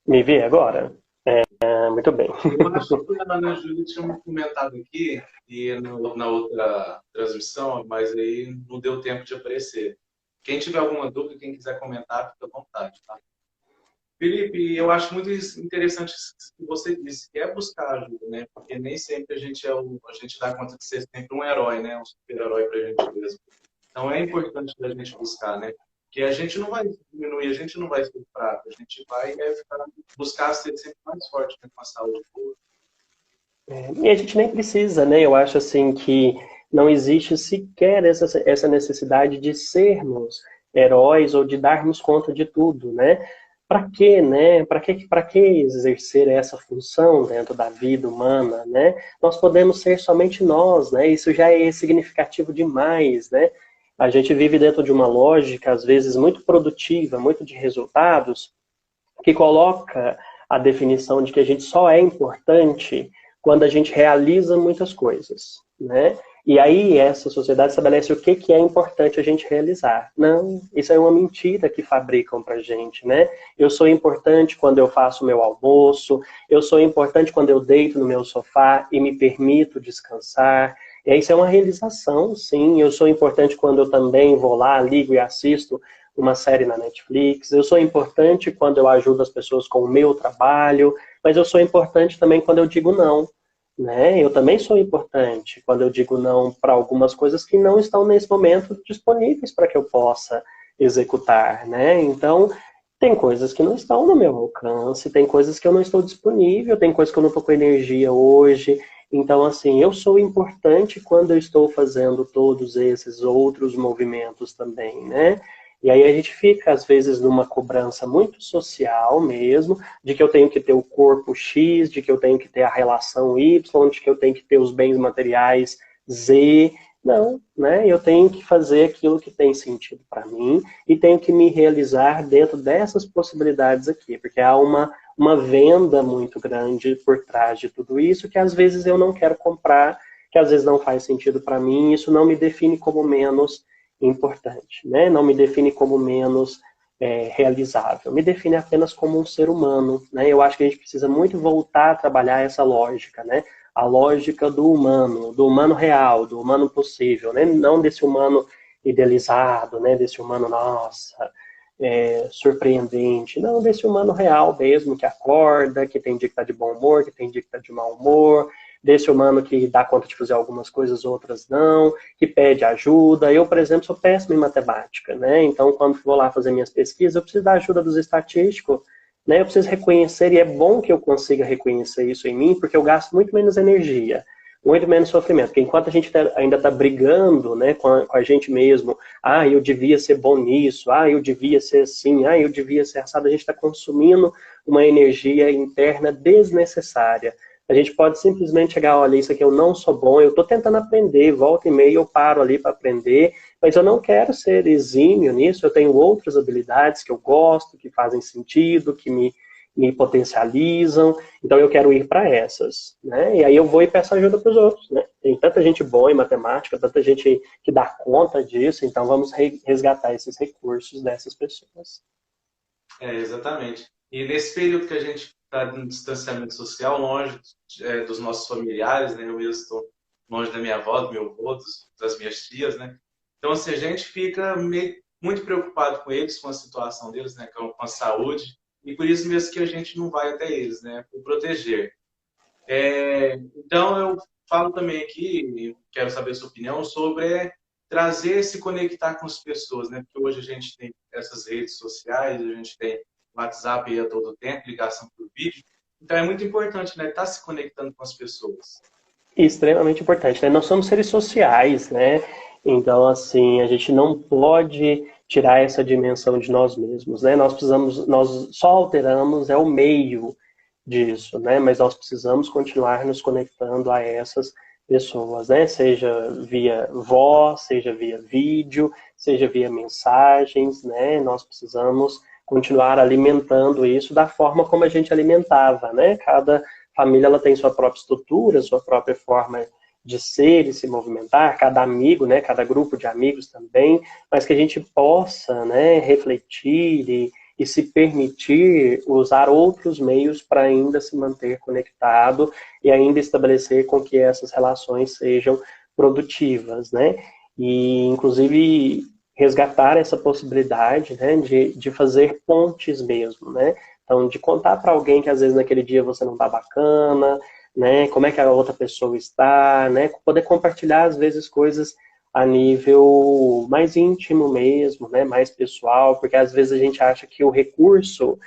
Me vê agora? Muito bem. Eu acho que a Ana Júlia tinha me comentado aqui e na outra transmissão, mas aí não deu tempo de aparecer. Quem tiver alguma dúvida, quem quiser comentar, fica à vontade, tá? Felipe, eu acho muito interessante isso que você disse, que é buscar ajuda, né? Porque nem sempre a gente a gente dá conta de ser sempre um herói, né? Um super-herói para a gente mesmo. Então é importante a gente buscar, né? Porque a gente não vai diminuir, a gente não vai ser fraco, a gente vai buscar ser sempre mais forte, né? Com a saúde boa. E a gente nem precisa, né? Eu acho assim que não existe sequer essa necessidade de sermos heróis ou de darmos conta de tudo, né? Para quê, né? Para que exercer essa função dentro da vida humana, né? Nós podemos ser somente nós, né? Isso já é significativo demais, né? A gente vive dentro de uma lógica, às vezes, muito produtiva, muito de resultados, que coloca a definição de que a gente só é importante quando a gente realiza muitas coisas, né? E aí essa sociedade estabelece o que é importante a gente realizar. Não, isso é uma mentira que fabricam pra gente, né? Eu sou importante quando eu faço o meu almoço, eu sou importante quando eu deito no meu sofá e me permito descansar. E isso é uma realização, sim. Eu sou importante quando eu também vou lá, ligo e assisto uma série na Netflix. Eu sou importante quando eu ajudo as pessoas com o meu trabalho, mas eu sou importante também quando eu digo não, né? Eu também sou importante quando eu digo não para algumas coisas que não estão nesse momento disponíveis para que eu possa executar, né? Então, tem coisas que não estão no meu alcance, tem coisas que eu não estou disponível, tem coisas que eu não estou com energia hoje. Então, assim, eu sou importante quando eu estou fazendo todos esses outros movimentos também, né? E aí a gente fica, às vezes, numa cobrança muito social mesmo, de que eu tenho que ter o corpo X, de que eu tenho que ter a relação Y, de que eu tenho que ter os bens materiais Z. Não, né? Eu tenho que fazer aquilo que tem sentido para mim e tenho que me realizar dentro dessas possibilidades aqui, porque há uma venda muito grande por trás de tudo isso que às vezes eu não quero comprar, que às vezes não faz sentido para mim, isso não me define como menos importante, né? Não me define como menos realizável, me define apenas como um ser humano, né? Eu acho que a gente precisa muito voltar a trabalhar essa lógica, né? A lógica do humano real, do humano possível, né? Não desse humano idealizado, né? Desse humano, nossa, surpreendente, não, desse humano real mesmo, que acorda, que tem dia que está de bom humor, que tem dia que está de mau humor, desse humano que dá conta de fazer algumas coisas, outras não, que pede ajuda. Eu, por exemplo, sou péssimo em matemática, né? Então, quando vou lá fazer minhas pesquisas, eu preciso da ajuda dos estatísticos, né? Eu preciso reconhecer, e é bom que eu consiga reconhecer isso em mim, porque eu gasto muito menos energia, muito menos sofrimento. Porque enquanto a gente ainda está brigando, né, com a gente mesmo, ah, eu devia ser bom nisso, ah, eu devia ser assim, ah, eu devia ser assado, a gente está consumindo uma energia interna desnecessária. A gente pode simplesmente chegar, olha, isso aqui eu não sou bom, eu estou tentando aprender, volta e meia eu paro ali para aprender, mas eu não quero ser exímio nisso, eu tenho outras habilidades que eu gosto, que fazem sentido, que me potencializam, então eu quero ir para essas, né? E aí eu vou e peço ajuda para os outros, né? Tem tanta gente boa em matemática, tanta gente que dá conta disso, então vamos resgatar esses recursos dessas pessoas. Exatamente. E nesse período que a gente está em distanciamento social, longe dos nossos familiares, né? Eu mesmo estou longe da minha avó, do meu avô, das minhas tias, né? Então, assim, a gente fica muito preocupado com eles, com a situação deles, né? Com a saúde, e por isso mesmo que a gente não vai até eles, né? Por proteger. Então, eu falo também aqui, e quero saber a sua opinião, sobre trazer, se conectar com as pessoas, né? Porque hoje a gente tem essas redes sociais, a gente tem WhatsApp aí a todo tempo, ligação por vídeo. Então, é muito importante, né? Estar se conectando com as pessoas. Extremamente importante, né? Nós somos seres sociais, né? Então, assim, a gente não pode tirar essa dimensão de nós mesmos, né? Nós só alteramos o meio disso, né? Mas nós precisamos continuar nos conectando a essas pessoas, né? Seja via voz, seja via vídeo, seja via mensagens, né? Nós precisamos continuar alimentando isso da forma como a gente alimentava, né? Cada família ela tem sua própria estrutura, sua própria forma de ser e se movimentar, cada amigo, né, cada grupo de amigos também, mas que a gente possa, né, refletir e se permitir usar outros meios para ainda se manter conectado e ainda estabelecer com que essas relações sejam produtivas, né? E, inclusive, resgatar essa possibilidade, né, de fazer pontes mesmo, né? Então, de contar para alguém que às vezes naquele dia você não está bacana, né? Como é que a outra pessoa está, né? Poder compartilhar às vezes coisas a nível mais íntimo mesmo, né? Mais pessoal, porque às vezes a gente acha que o recurso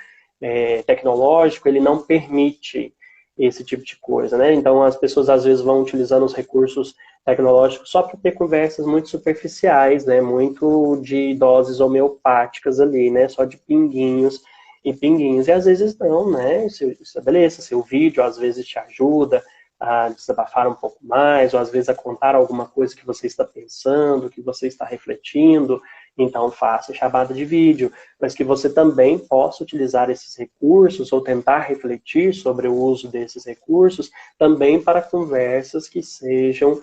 tecnológico ele não permite esse tipo de coisa, né? Então as pessoas às vezes vão utilizando os recursos tecnológicos só para ter conversas muito superficiais, né? Muito de doses homeopáticas ali, né? Só de pinguinhos e pinguinhos. E às vezes não, né? Isso é beleza, seu vídeo às vezes te ajuda a desabafar um pouco mais, ou às vezes a contar alguma coisa que você está pensando, que você está refletindo, então faça chamada de vídeo, mas que você também possa utilizar esses recursos ou tentar refletir sobre o uso desses recursos também para conversas que sejam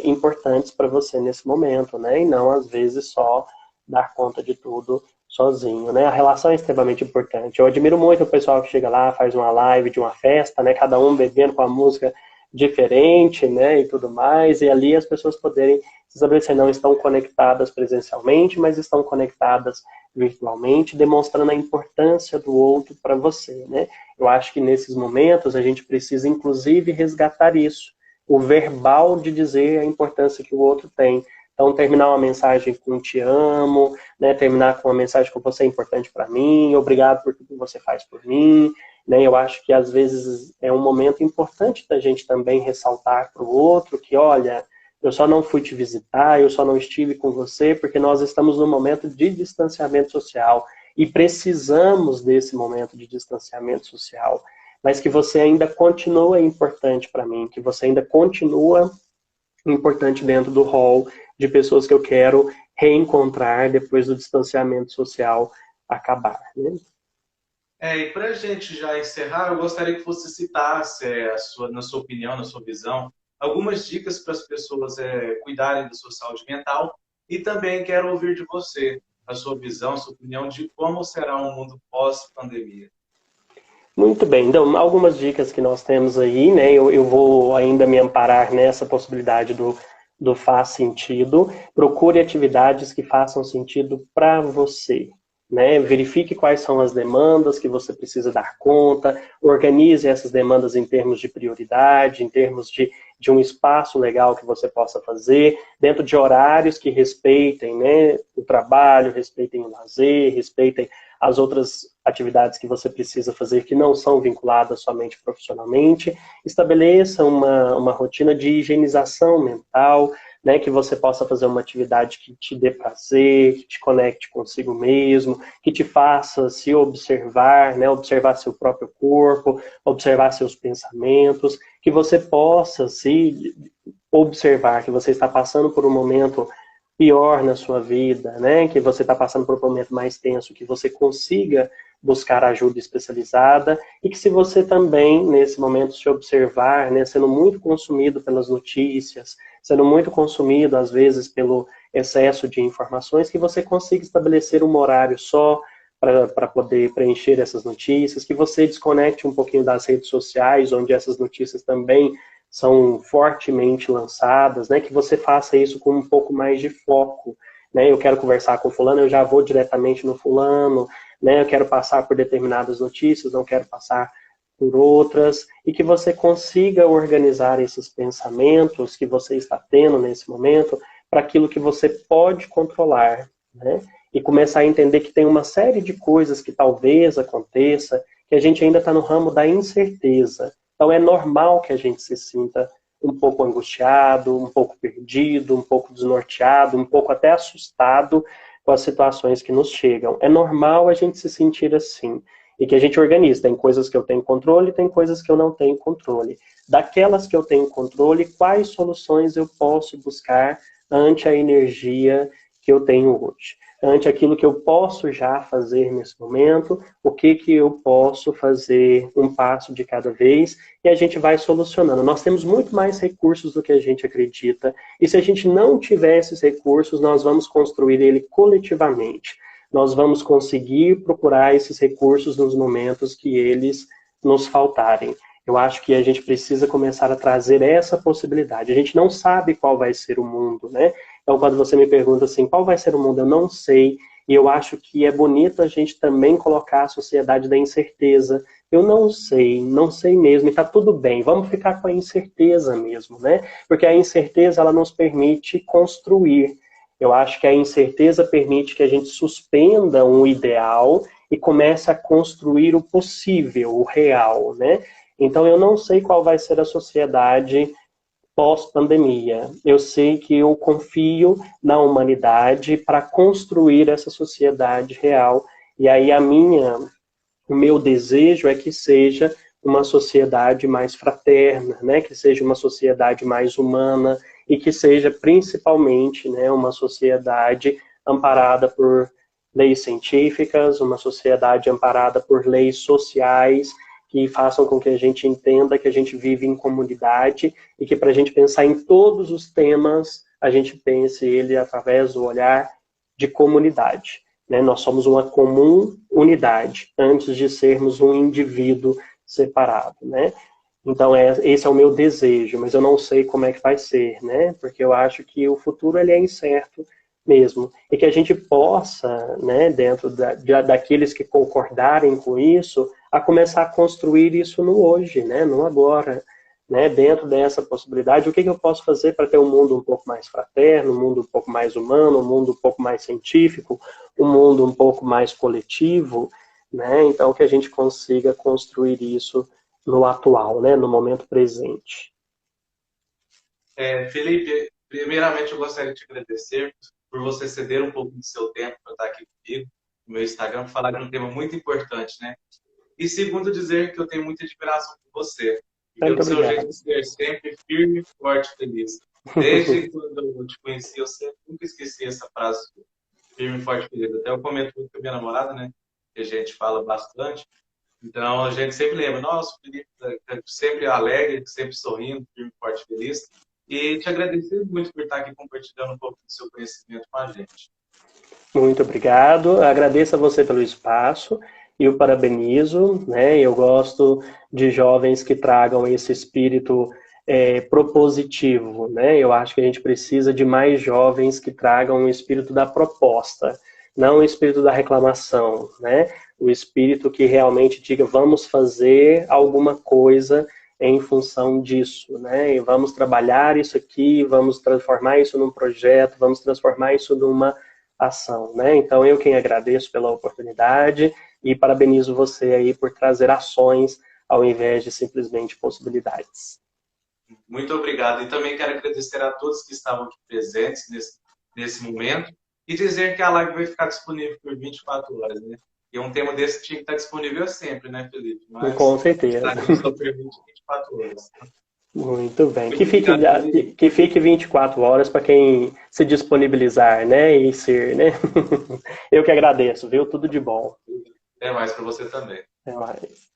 importantes para você nesse momento, né? E não às vezes só dar conta de tudo sozinho, né? A relação é extremamente importante. Eu admiro muito o pessoal que chega lá, faz uma live de uma festa, né? Cada um bebendo com a música diferente, né? E tudo mais. E ali as pessoas poderem se estabelecer, não estão conectadas presencialmente, mas estão conectadas virtualmente, demonstrando a importância do outro para você, né? Eu acho que nesses momentos a gente precisa, inclusive, resgatar isso. O verbal de dizer a importância que o outro tem. Então, terminar uma mensagem com te amo, né? Terminar com uma mensagem com você é importante para mim, obrigado por tudo que você faz por mim. Né? Eu acho que, às vezes, é um momento importante da gente também ressaltar para o outro que, olha, eu só não fui te visitar, eu só não estive com você, porque nós estamos num momento de distanciamento social e precisamos desse momento de distanciamento social. Mas que você ainda continua importante para mim, que você ainda continua importante dentro do hall de pessoas que eu quero reencontrar depois do distanciamento social acabar. Né? E para a gente já encerrar, eu gostaria que você citasse, na sua opinião, na sua visão, algumas dicas para as pessoas cuidarem da sua saúde mental e também quero ouvir de você a sua visão, a sua opinião de como será um mundo pós-pandemia. Muito bem, então, algumas dicas que nós temos aí, né? Eu vou ainda me amparar nessa possibilidade do faz sentido. Procure atividades que façam sentido para você. Né? Verifique quais são as demandas que você precisa dar conta, organize essas demandas em termos de prioridade, em termos de um espaço legal que você possa fazer, dentro de horários que respeitem, né, o trabalho, respeitem o lazer, respeitem as outras atividades que você precisa fazer que não são vinculadas somente profissionalmente. Estabeleça uma rotina de higienização mental, né, que você possa fazer uma atividade que te dê prazer, que te conecte consigo mesmo, que te faça se observar, né, observar seu próprio corpo, observar seus pensamentos, que você possa se observar que você está passando por um momento pior na sua vida, né, que você está passando por um momento mais tenso, que você consiga buscar ajuda especializada e que se você também, nesse momento, se observar, né, sendo muito consumido pelas notícias, sendo muito consumido, às vezes, pelo excesso de informações, que você consiga estabelecer um horário só para poder preencher essas notícias, que você desconecte um pouquinho das redes sociais, onde essas notícias também são fortemente lançadas, né, que você faça isso com um pouco mais de foco. Né, eu quero conversar com fulano, eu já vou diretamente no fulano, né, eu quero passar por determinadas notícias, não quero passar por outras, e que você consiga organizar esses pensamentos que você está tendo nesse momento para aquilo que você pode controlar, né? E começar a entender que tem uma série de coisas que talvez aconteça, que a gente ainda está no ramo da incerteza. Então é normal que a gente se sinta um pouco angustiado, um pouco perdido, um pouco desnorteado, um pouco até assustado com as situações que nos chegam. É normal a gente se sentir assim. E que a gente organiza. Tem coisas que eu tenho controle, tem coisas que eu não tenho controle. Daquelas que eu tenho controle, quais soluções eu posso buscar ante a energia que eu tenho hoje? Ante aquilo que eu posso já fazer nesse momento, o que eu posso fazer um passo de cada vez, e a gente vai solucionando. Nós temos muito mais recursos do que a gente acredita, e se a gente não tiver esses recursos, nós vamos construir ele coletivamente. nós vamos conseguir procurar esses recursos nos momentos que eles nos faltarem. Eu acho que a gente precisa começar a trazer essa possibilidade. A gente não sabe qual vai ser o mundo, né? Então, quando você me pergunta assim, qual vai ser o mundo? Eu não sei. E eu acho que é bonito a gente também colocar a sociedade da incerteza. Eu não sei mesmo, e está tudo bem. Vamos ficar com a incerteza mesmo, né? Porque a incerteza, ela nos permite construir. Eu acho que a incerteza permite que a gente suspenda um ideal e comece a construir o possível, o real, né? Então, eu não sei qual vai ser a sociedade pós-pandemia. Eu sei que eu confio na humanidade para construir essa sociedade real. E aí o meu desejo é que seja uma sociedade mais fraterna, né? Que seja uma sociedade mais humana e que seja principalmente, né, uma sociedade amparada por leis científicas, uma sociedade amparada por leis sociais, que façam com que a gente entenda que a gente vive em comunidade e que para a gente pensar em todos os temas, a gente pense ele através do olhar de comunidade. Né? Nós somos uma comum unidade, antes de sermos um indivíduo separado. Né? Então, esse é o meu desejo, mas eu não sei como é que vai ser, né? Porque eu acho que o futuro ele é incerto mesmo. E que a gente possa, né, dentro daqueles que concordarem com isso, a começar a construir isso no hoje, né, no agora. Né, dentro dessa possibilidade, o que eu posso fazer para ter um mundo um pouco mais fraterno, um mundo um pouco mais humano, um mundo um pouco mais científico, um mundo um pouco mais coletivo, né? Então que a gente consiga construir isso no atual, né, no momento presente. Felipe, primeiramente eu gostaria de te agradecer por você ceder um pouco do seu tempo para estar aqui comigo no meu Instagram, para falar de um tema muito importante, né? E segundo, dizer que eu tenho muita admiração por você. E pelo seu jeito de ser sempre firme, forte e feliz. Desde quando eu te conheci, eu sempre nunca esqueci essa frase, firme, forte e feliz. Até eu comento muito com a minha namorada, né? Que a gente fala bastante. Então, a gente sempre lembra, nossa, o Felipe é sempre alegre, sempre sorrindo, firme, forte e feliz. E te agradecer muito por estar aqui compartilhando um pouco do seu conhecimento com a gente. Muito obrigado. Agradeço a você pelo espaço e o parabenizo, né? Eu gosto de jovens que tragam esse espírito propositivo, né? Eu acho que a gente precisa de mais jovens que tragam o espírito da proposta, não o espírito da reclamação, né? O espírito que realmente diga, vamos fazer alguma coisa em função disso, né? E vamos trabalhar isso aqui, vamos transformar isso num projeto, vamos transformar isso numa ação, né? Então eu quem agradeço pela oportunidade e parabenizo você aí por trazer ações ao invés de simplesmente possibilidades. Muito obrigado. E também quero agradecer a todos que estavam aqui presentes nesse momento e dizer que a live vai ficar disponível por 24 horas, né? E um tema desse tinha que estar disponível sempre, né, Felipe? Mas com certeza. A gente só permite 24 horas. Muito bem. Que fique 24 horas para quem se disponibilizar, né? E ser, né? Eu que agradeço, viu? Tudo de bom. Até mais para você também. Até mais.